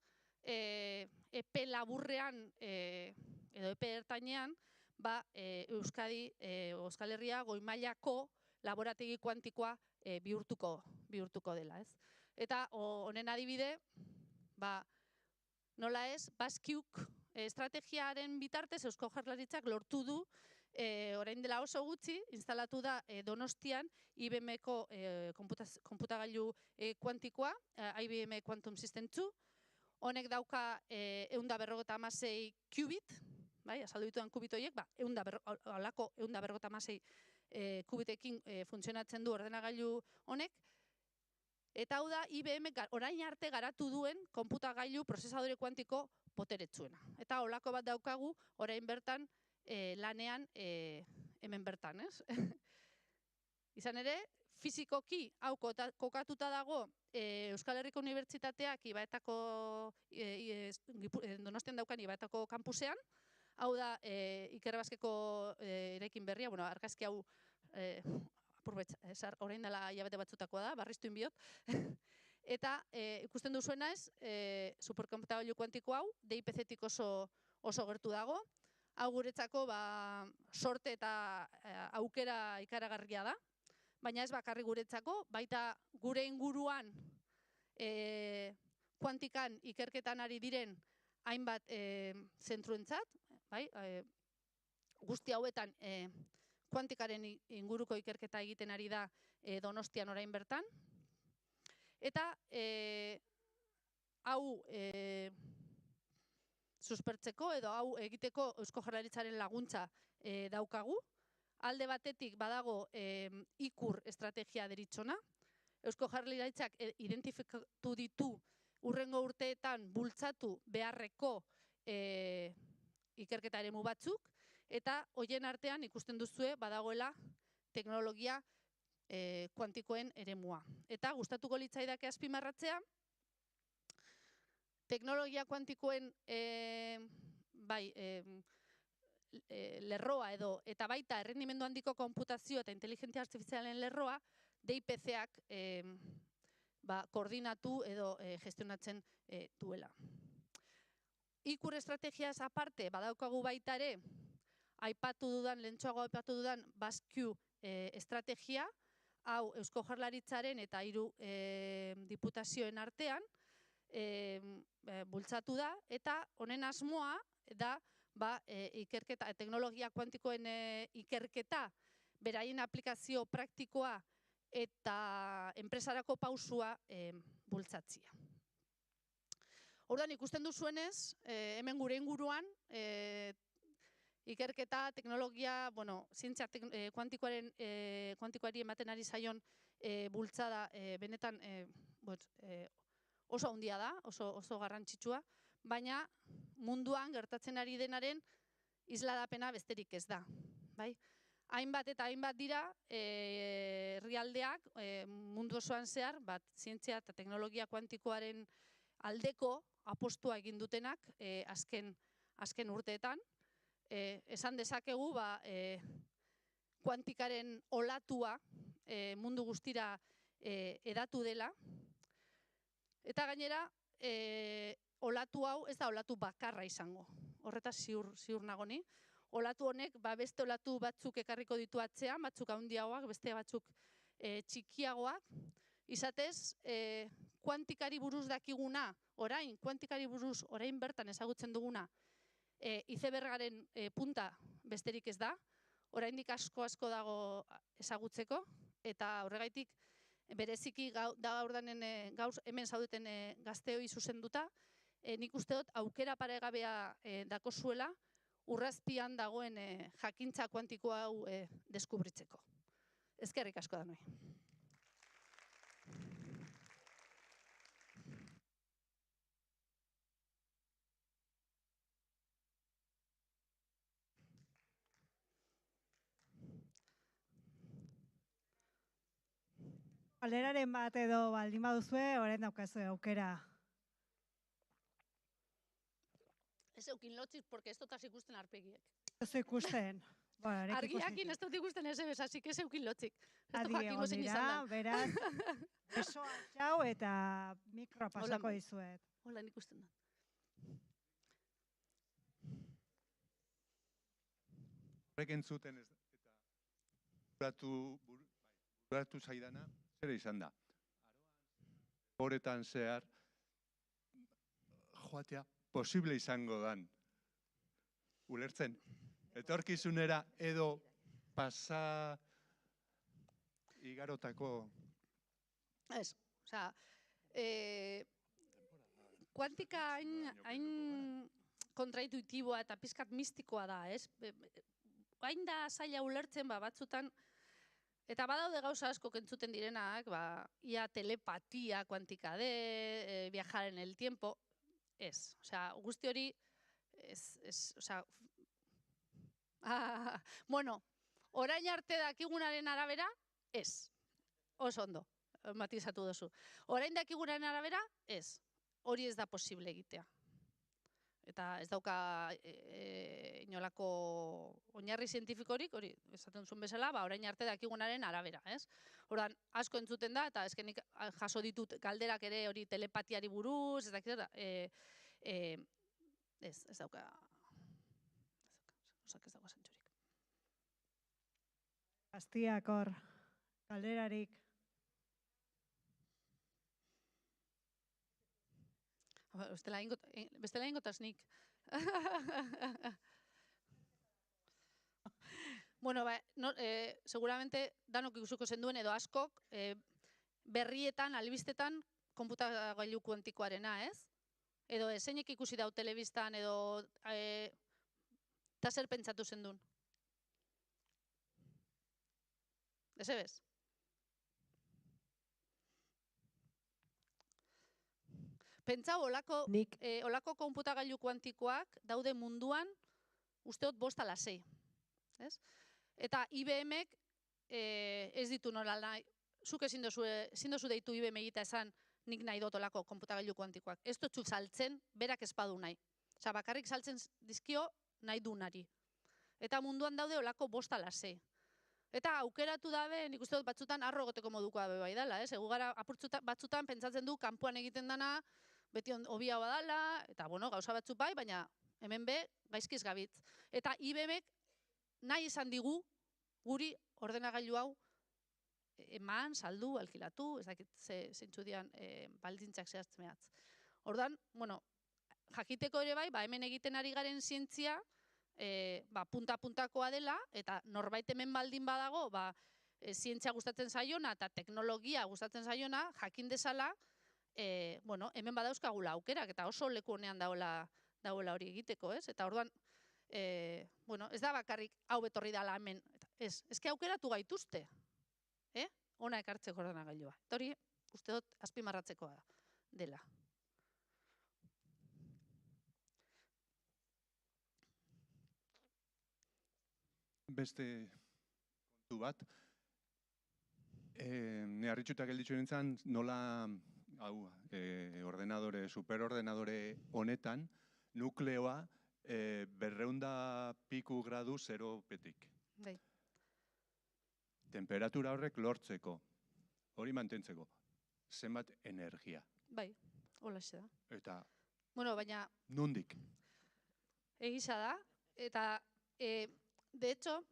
Speaker 1: epe laburrean edo epe ertainean, Euskadi, Euskal Herria, goi mailako laborategi kuantikoa bihurtuko dela. Eta honen adibide, nola ez, Baskiuk estrategiaren bitartez Eusko Jaurlaritzak lortu du, orain dela oso gutxi, instalatu da Donostian IBM-ko konputagailu kuantikoa, IBM Quantum System 2, honek dauka 156 qubit, azaldu ditudan qubit horiek, halako 156 qubitekin funtzionatzen du ordenagailu honek, eta hau da IBM orain arte garatu duen konputagailu prozesadore kuantiko boteretsuena. Eta holako bat daukagu orain bertan lanean hemen bertan, ez? Izan ere, fizikoki hau kokatuta dago Euskal Herriko Unibertsitateak Donostian daukan Ibaetako kampusean, hau da Ikerbasqueko eraikin berria, argazki hau orain dela hilabete batzutakoa da, barriztu inbiot. Eta ikusten duzuena ez, superkonputagailu kuantiko hau, DIPC-tik oso gertu dago. Hau guretzako sorte eta aukera ikaragarria da, baina ez bakarri guretzako, baita gure inguruan kuantikan ikerketan ari diren hainbat zentruentzat, guzti hauetan kuantikaren inguruko ikerketa egiten ari da Donostian orain bertan. Eta hau suspertzeko edo hau egiteko Eusko Jaurlaritzaren laguntza daukagu. Alde batetik badago ikur estrategia deritzona. Eusko Jaurlaritzak identifikatu ditu hurrengo urteetan bultzatu beharreko ikerketa eremu batzuk, eta hoien artean ikusten duzue badagoela teknologia kuantikoen eremua. Eta gustatuko litzaidake azpimarratzea, teknologia kuantikoen lerroa edo, eta baita errendimendu handiko konputazio eta inteligentzia artifizialen lerroa, DIPC-ak koordinatu edo gestionatzen duela. Ikur estrategiaz aparte, badaukagu baita ere, lehentxoago aipatu dudan Baskiu estrategia, hau Eusko Jaurlaritzaren eta 3 diputazioen artean bultzatu da, eta honen asmoa da ikerketa, teknologia kuantikoen ikerketa, beraien aplikazio praktikoa eta enpresarako pausua bultzatzia. Orduan ikusten duzuenez, hemen gure inguruan, ikerketa, teknologia, zientzia kuantikoari ematen ari zaion bultzada benetan oso handia da, oso garrantzitsua, baina munduan gertatzen ari denaren isladapena besterik ez da. Hainbat eta hainbat dira herrialdeak mundu osoan zehar, zientzia eta teknologia kuantikoaren aldeko apostua egin dutenak azken urteetan. Esan dezakegu kuantikaren olatua mundu guztira hedatu dela, eta gainera olatu hau ez da olatu bakarra izango, horretaz ziur nagoni. Olatu honek beste olatu batzuk ekarriko ditu atzean, batzuk handiagoak, beste batzuk txikiagoak. Izatez, kuantikari buruz dakiguna, kuantikari buruz orain bertan ezagutzen duguna, izebergaren punta besterik ez da, oraindik asko dago ezagutzeko, eta horregaitik bereziki gaur hemen zaudeten gazteoi zuzenduta, nik uste dut aukera paregabea dakozuela urrazpian dagoen jakintza kuantiko hau deskubritzeko. Eskerrik asko danoi.
Speaker 3: Galderaren bat edo baldin baduzue, orain daukazue aukera.
Speaker 1: Ez eukin lotzik, porque ez dotaz ikusten arpegiek.
Speaker 3: Ez ikusten.
Speaker 1: Argiakin ez dut ikusten ez ebes, asik ez eukin lotzik.
Speaker 3: Adi egon dira, beraz, besoa txau eta mikroa pasako dizuet.
Speaker 1: Hola, nik ikusten da.
Speaker 4: Horrek entzuten ez, eta bururatu zaidana, zer izan da. Horretan zehar, joatea posible izango dan. Ulertzen, etorkizunera edo pasa igarotako...
Speaker 1: Ez, osea, kuantika hain kontraintuitiboa eta pizkat mistikoa da, ez? Hain da zaila ulertzen, batzutan, eta badaude gauza asko kentzuten direnak, ia telepatia kuantika de, viajar en el tiempo, ez. Osea, guzti hori, osea, bueno, orain arte dakigunaren arabera, ez. Oso ondo, matizatu duzu. Orain dakigunaren arabera, ez. Hori ez da posible egitea. Eta ez dauka inolako oinarri zientifikorik, hori esaten zuen bezala, orain arte dakigunaren arabera, ez? Ordan asko entzuten da, eta eskenik jaso ditut galderak ere hori telepatiari buruz, ez dakit, ez dauka zentzurik.
Speaker 3: Gaztiak hor, galderarik.
Speaker 1: Bestela ingotaz nik. Bueno, seguramente danok ikusuko zenduen edo askok berrietan, albistetan, konputagailu kuantikoarena, ez? Edo zeinek ikusi dau telebistan edo eta zer pentsatu zendun? Ez ebez? Pentsau, olako konputagailu kuantikoak daude munduan, usteot 5 ala 6. Eta IBM-ek ez ditu nola nahi, zuk ezin dozu deitu IBM egita esan nik nahi dut olako konputagailu kuantikoak. Ez dut saltzen, berak ez badu nahi. Osa, bakarrik saltzen dizkio nahi du nari. Eta munduan daude olako 5 ala 6. Eta aukeratu dabe, nik uste dut batzutan arro egoteko moduko dabe bai dela, ez? Egu gara batzutan pentsatzen du kanpoan egiten dana, beti hobia badala, eta bueno, gauza batzuk bai, baina hemen be, gaizkiz gabitz. Eta IBM-ek nahi izan digu, guri ordenagailu hau eman, saldu, alkilatu, ez dakit zeintzu dian baldintzak zehazten mehatz. Ordan, bueno, jakiteko ere bai, hemen egiten ari garen zientzia, punta-puntakoa dela, eta norbait hemen baldin badago, zientzia gustatzen zaiona eta teknologia gustatzen zaiona, jakin dezala, bueno, hemen badauzkagula aukerak, eta oso leku honean dagoela hori egiteko, ez? Eta orduan, bueno, ez da bakarrik hau betorri dala hemen, ezke aukeratu gaituzte, ona ekartzeko ordenagailua. Eta hori, uste dut, azpimarratzekoa dela.
Speaker 4: Beste kontu bat, ne harritxutak gelditzu nintzen nola superordenadore honetan nukleoa 200 piku gradu zeropetik.
Speaker 1: Bai.
Speaker 4: Temperatura horrek lortzeko, hori mantentzeko, zenbat energia.
Speaker 1: Bai, hola xe da.
Speaker 4: Eta,
Speaker 1: bueno, baina...
Speaker 4: Nundik?
Speaker 1: Egisa da, eta, de hecho,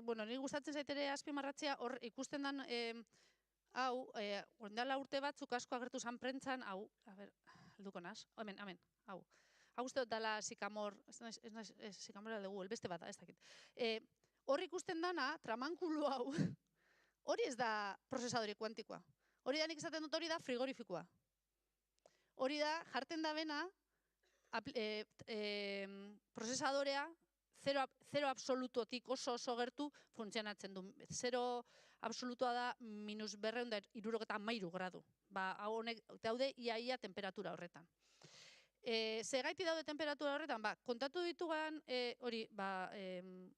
Speaker 1: bueno, nire gustatzen zaitere azpimarratzea, hor ikusten den, hau, ondala urte batzuk asko agertu zan prentzan, hau, a ber, alduko naz, hemen, hau. Hau uste dut dala Sikamor, ez Sikamora dugu, elbeste bat, ez dakit. Hor ikusten dana, tramankulu hau, hori ez da prozesadore kuantikoa. Hori da nik esaten dut hori da frigorifikoa. Hori da, jarten da bena, prozesadorea zero absolutotik oso gertu funtzionatzen du. Zero absolutoa da -273 gradu. Hau honek daude ia temperatura horretan. Zegaiti daude temperatura horretan? Kontatu ditugan hori,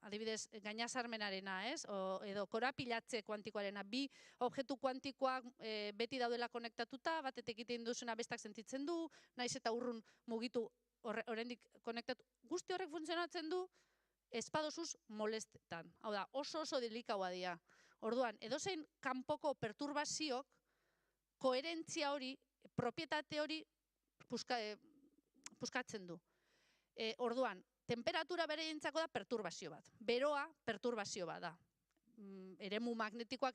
Speaker 1: adibidez, gainazarmenarena, ez? Edo korapilatze kuantikoarena, bi objektu kuantikoak beti daudela konektatuta, batetek egiten duzuna bestak sentitzen du, naiz eta urrun mugitu oraindik konektatu. Guzti horrek funtzionatzen du espadosuz molestetan. Hau da, oso delikaua dira. Orduan, edozein kanpoko perturbaziok koherentzia hori, propietate hori puskatzen du. Orduan, temperatura bereientzako da perturbazio bat. Beroa perturbazio bat da. Eremu magnetikoak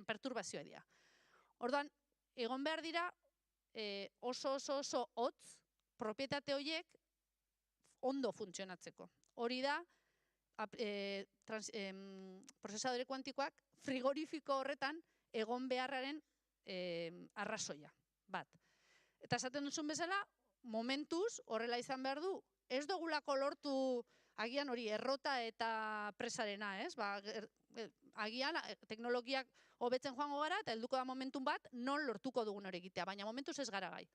Speaker 1: perturbazioa dira. Orduan, egon behar dira oso hotz propietate horiek ondo funtzionatzeko. Hori da, prozesadore kuantikoak frigorifiko horretan egon beharraren arrazoia bat. Eta esaten duzun bezala, momentuz horrela izan behar du, ez dugulako lortu agian hori errota eta presarena, ez? Agian teknologiak hobetzen joango gara eta helduko da momentun bat non lortuko dugun hori egitea, baina momentuz ez gara gai.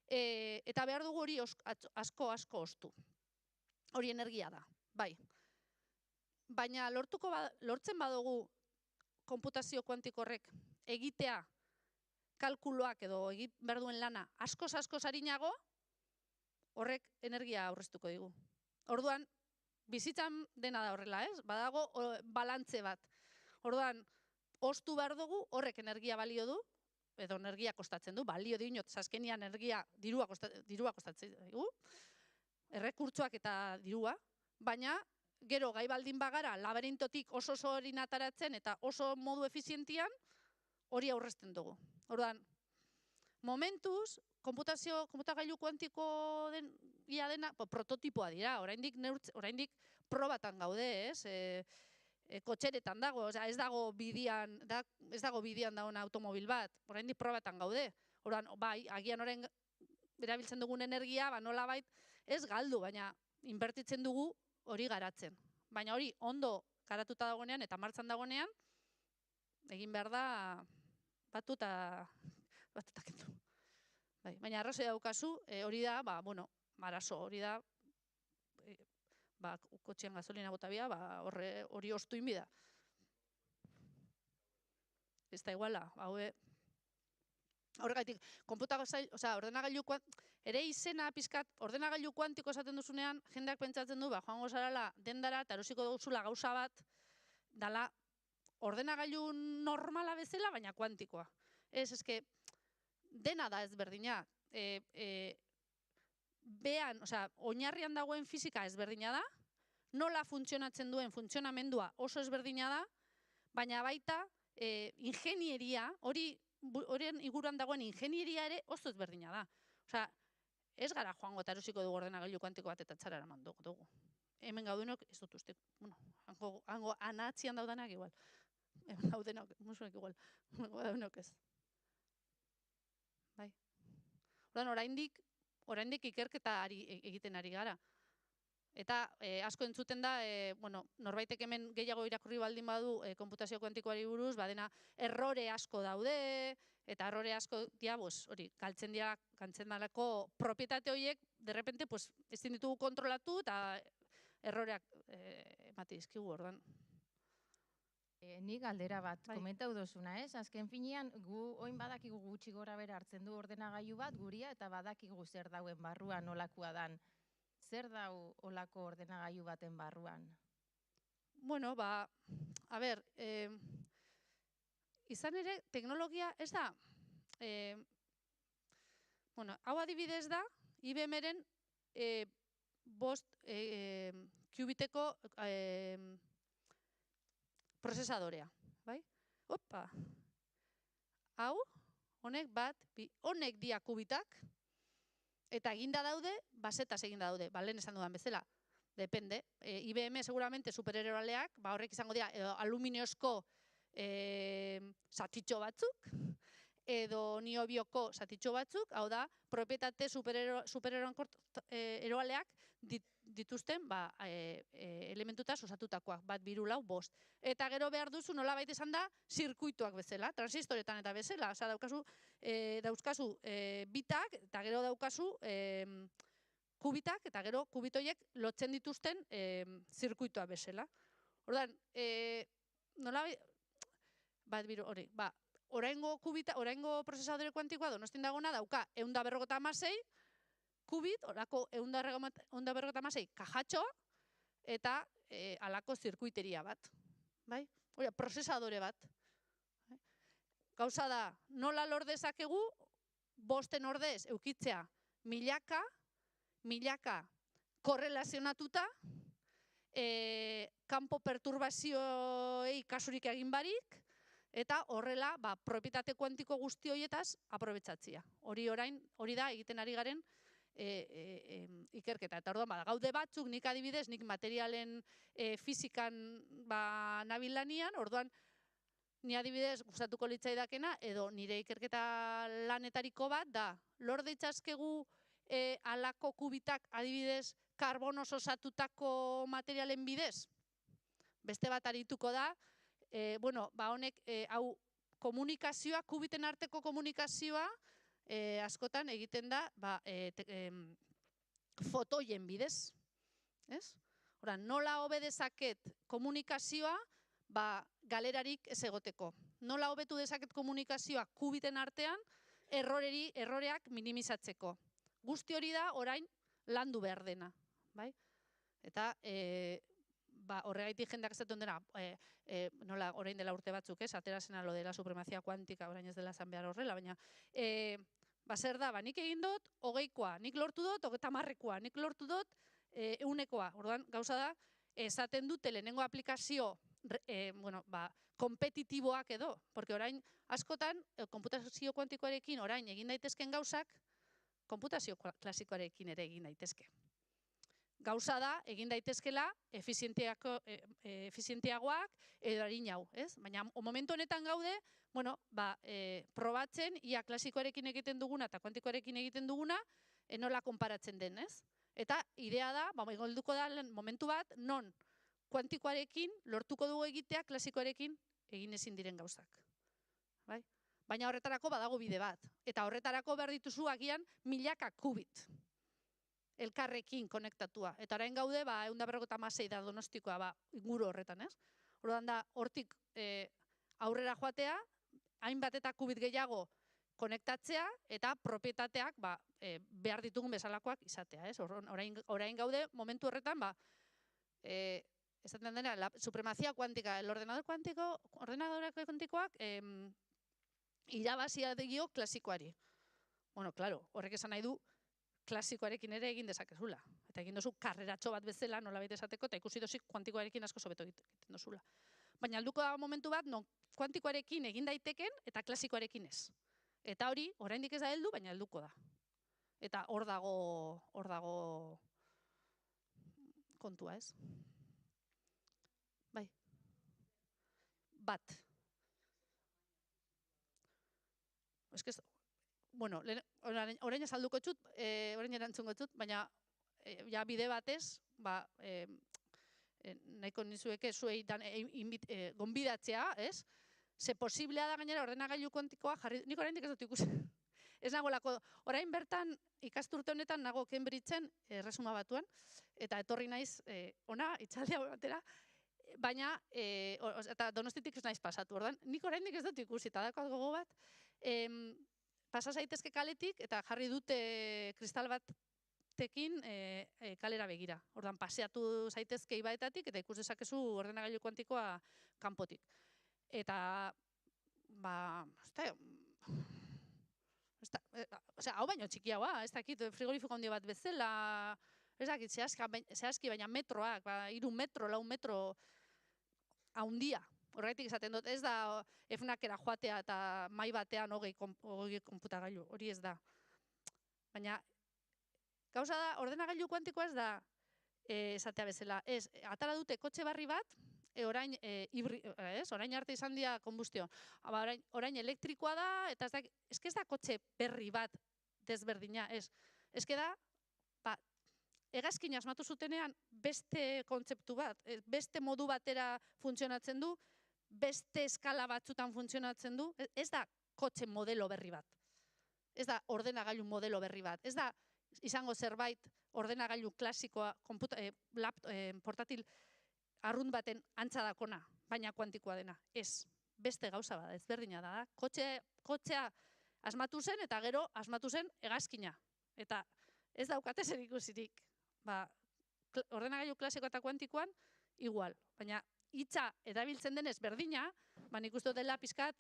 Speaker 1: Eta behar dugu hori asko ostu. Hori energia da, bai. Baina lortzen badugu konputazio kuantiko horrek egitea kalkuloak edo egin behar duen lana askoz arinago, horrek energia aurreztuko digu. Orduan, bizitzan dena da horrela, ez? Badago balantze bat. Orduan, ostu behar dugu, horrek energia balio du, edo energia kostatzen du, balio dinot, azkenian energia dirua kostatzen dugu, errekurtsoak eta dirua, baina gero gai baldin bagara laberintotik oso hori nataratzen eta oso modu efizientian hori aurrezten dugu. Orduan, momentuz, konputagailu kuantiko dena, prototipoa dira, oraindik probatan gaude, ez? Kotxeretan dago, ez dago bidian dagoen automobil bat, oraindik probatan gaude. Orduan, bai, agian orain erabiltzen dugun energia, nolabait ez galdu, baina inbertitzen dugu hori garatzen. Baina hori ondo garatuta dagoenean eta martxan dagoenean, egin behar da batu eta kendu. Baina arrazoi daukazu, hori da, arazo, hori da, kotxean gasolina bota bia, hori ostu inbida. Ez da iguala, horregaitik, ordenagailu ere izena pizkat, ordenagailu kuantiko esaten duzunean, jendeak pentsatzen du, joango zarala dendara, eta erosiko duzula gauza bat, dala ordenagailu normala bezala, baina kuantikoa. Ez, eske, dena da ezberdina. Oinarrian dagoen fizika ezberdina da, nola funtzionatzen duen funtzionamendua oso ezberdina da, baina baita ingenieria, horien iguran dagoen ingenieria ere oso ezberdina da. Ez gara joango eta erosiko dugu ordenagailu kuantiko bat eta txara eraman dugu. Hemen gaudenok ez dut uste, hango anatzian daudenak igual. Hemen gaudenok, musuek igual, gaudenok ez. Bai. Oraindik ikerketa egiten ari gara. Eta asko entzuten da, norbaitek hemen gehiago irakurri baldin badu konputazio kuantikoari buruz, dena errore asko daude, eta errore asko, hori, galtzen dalako propietate horiek, derrepente, ezin ditugu kontrolatu, eta erroreak emate dizkigu, ordan.
Speaker 5: Nik galdera bat, komentau dozuna, ez? Azken finean, gu oin badakigu gutxi gora bera hartzen du ordenagailu bat, guria, eta badakigu zer dauen barruan olakua dan. Zer dau olako ordenagailu baten barruan?
Speaker 1: Bueno, izan ere, teknologia ez da, hau adibidez da, IBM-ren 5 qubiteko prozesadorea, bai? Opa! Hau, honek dia kubitak, eta eginda daude, basetaz eginda daude, lehen esan dudan bezala, depende. IBM seguramente supereroraleak, horrek izango dira, aluminiozko zatitxo batzuk, edo niobioko zatitxo batzuk, hau da, propietate supereroaleak dituzten elementutaz osatutakoak, bat, biru, lau, bost. Eta gero behar duzu nolabait izan da zirkuituak bezala, transistoretan eta bezala. Osa, dauzkazu bitak, eta gero daukazu kubitak, eta gero kubitoiek lotzen dituzten zirkuitua bezala. Ordan, nolabait, bat, biru, hori, oraingo prozesadore kuantikoa Donostian dagona dauka 156 kubit, orako 156 kajatxo, eta alako zirkuiteria bat. Bai? Prozesadore bat. Gauza da, nola lor dezakegu, bosten ordez eukitzea milaka korrelazionatuta, kanpo perturbazioei kasurik egin barik, eta horrela, propietate kuantiko guzti horietaz aprobetsatzea. Hori da egiten ari garen ikerketa. Eta orduan, gaude batzuk, nik adibidez, nik materialen fizikan nabil lanian, orduan, ni adibidez gustatuko litzaidakena, edo nire ikerketa lanetariko bat, da, lor ditzazkegu alako kubitak adibidez karbonoz osatutako materialen bidez? Beste bat arituko da, honek, hau, komunikazioa, kubiten arteko komunikazioa, askotan egiten da fotoien bidez. Nola hobe dezaket komunikazioa galerarik ez egoteko. Nola hobetu dezaket komunikazioa kubiten artean erroreak minimizatzeko. Guzti hori da orain landu behar dena. Eta horregaitik jendeak esaten dena, nola orain dela urte batzuk, atera zena lo dela supremazia kuantika, orain ez dela zan behar horrela, baina zer da, nik egin dut, 20koa, nik lortu dut, 30koa, nik lortu dut, 100koa. Orduan, gauza da, esaten dute lehenengo aplikazio kompetitiboak edo, porque orain askotan, konputazio kuantikoarekin orain egin daitezken gauzak, konputazio klasikoarekin ere egin daitezke. Gauza da, egin daitezkela efizienteagoak edo harinau, ez? Baina, momentu honetan gaude, probatzen, ia klasikoarekin egiten duguna eta kuantikoarekin egiten duguna, nola konparatzen den, ez? Eta idea da, golduko da momentu bat, non kuantikoarekin lortuko dugu egitea klasikoarekin egin ezin diren gauzak. Baina horretarako badago bide bat. Eta horretarako behar dituzu agian milaka kubit elkarrekin konektatua. Eta orain gaude, 156 da Donostikoa inguru horretan, ez? Orduan da, hortik aurrera joatea, hainbat eta kubit gehiago konektatzea, eta propietateak behar ditugun bezalakoak izatea, ez? Orain gaude, momentu horretan, esaten dena, la supremazia kuantika, el ordenador kuantikoak irabazia dio klasikoari. Claro, horrek esan nahi du, klasikoarekin ere egin dezakezula. Eta egin dozu karreratxo bat bezala, nola baita esateko, eta ikusi dozik kuantikoarekin asko sobeto egiten dozula. Baina alduko da momentu bat, non kuantikoarekin egin daiteken, eta klasikoarekin ez. Eta hori, oraindik ez da heldu, baina helduko da. Eta hor dago kontua, ez? Bai. Bat. Ez que orain azalduko txut, orain erantzungo txut, baina bide batez, nahiko nizueke zuei gonbidatzea, ez? Ze posiblea da gainera ordenagailu kuantikoa jarri, nik oraindik ez dut ikusi. Ez nagolako, orain bertan ikasturte honetan nago Cambridgeen erresuma batuan, eta etorri naiz ona, itxaldea batera, baina, eta Donostitik ez naiz pasatu, ordan, nik oraindik ez dut ikusi, eta dakoaz gogo bat, pasa zaitezke kaletik, eta jarri dute kristal batekin kalera begira. Ordan, paseatu zaitezke ibaetatik, eta ikus dezakezu ordenagailu kuantikoa kanpotik. Eta, hau baino txikiagoa, ez dakit, frigorifiko handi bat bezala, ez dakit, zehazki, baina metroak, 3 metro, 4 metro, haundia. Horregatik esaten dut, ez da FNAC-era joatea eta mai batean 20 konputagailu, hori ez da. Baina, gauza da, ordenagailu kuantikoa ez da, esatea bezala, ez, atara dute kotxe barri bat, orain arte izan dira konbustio. Orain elektrikoa da, eta ez da kotxe berri bat desberdina, ez. Ez da, hegazkin asmatu zutenean beste kontzeptu bat, beste modu batera funtzionatzen du, beste eskala batzutan funtzionatzen du, ez da kotxe modelo berri bat, ez da ordenagailu modelo berri bat, ez da izango zerbait ordenagailu klasikoa, portatil arrunt baten antza dakona, baina kuantikoa dena, ez, beste gauza bada, ezberdina da, kotxea asmatu zen eta gero asmatu zen hegazkina, eta ez daukate zer ikusirik, ordenagailu klasiko eta kuantikoan igual, baina hitza erabiltzen denez berdina, nik uste dela pizkat,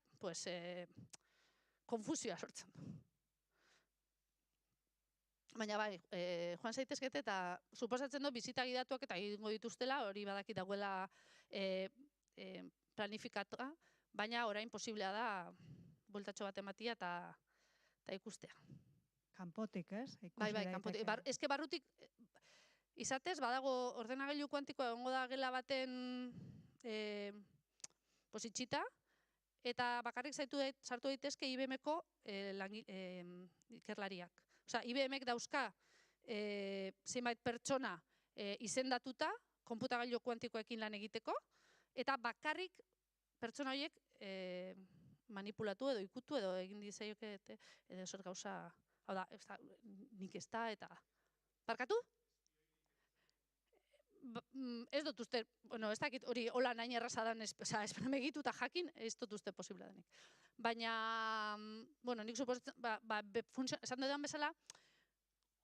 Speaker 1: konfusioa sortzen du. Baina bai, joan zaitezkete eta suposatzen du bizita gidatuak eta egingo dituztela, hori badakit dagoela planifikatua, baina orain posiblea da bueltatxo bat ematia eta ikustea.
Speaker 3: Kanpotik, ez?
Speaker 1: Bai, kanpotik. Eske barrutik, izatez, badago ordenagailu kuantikoa egongo da gela baten itxita, eta bakarrik sartu daitezke IBM-ko ikerlariak. Osea, IBM-ek dauzka zenbait pertsona izendatuta, konputagailu kuantikoekin lan egiteko, eta bakarrik pertsona horiek manipulatu edo ikutu edo egin dizaioke edo zer gauza, hau da, nik ez da, eta... Barkatu? Ez dut uste, ez dakit hori hola nahin erraza dan, megitu eta jakin, ez dut uste posible denik. Baina, nik suposatzen, esan dudan bezala,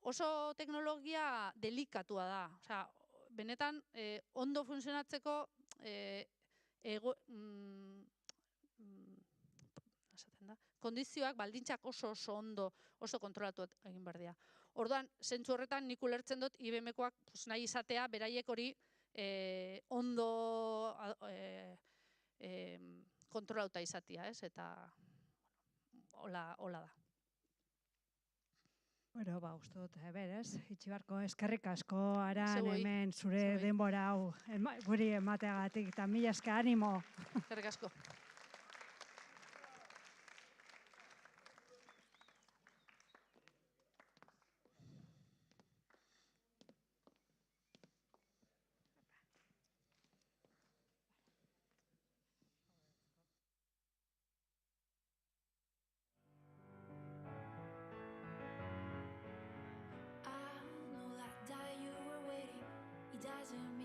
Speaker 1: oso teknologia delikatua da. Osea, benetan, ondo funtzionatzeko, kondizioak, baldintzak oso ondo, oso kontrolatu egin behar dira. Orduan, zentzu horretan nik ulertzen dut IBM-koak nahi izatea, beraiek hori ondo kontrolauta izatea, ez? Eta hola da.
Speaker 3: Bueno, uste dut, berez, Itxibarko eskerrik asko Aran hemen zure denbora hau guri emateagatik, eta mila esker animo.
Speaker 1: Eskerrik asko.
Speaker 6: Doesn't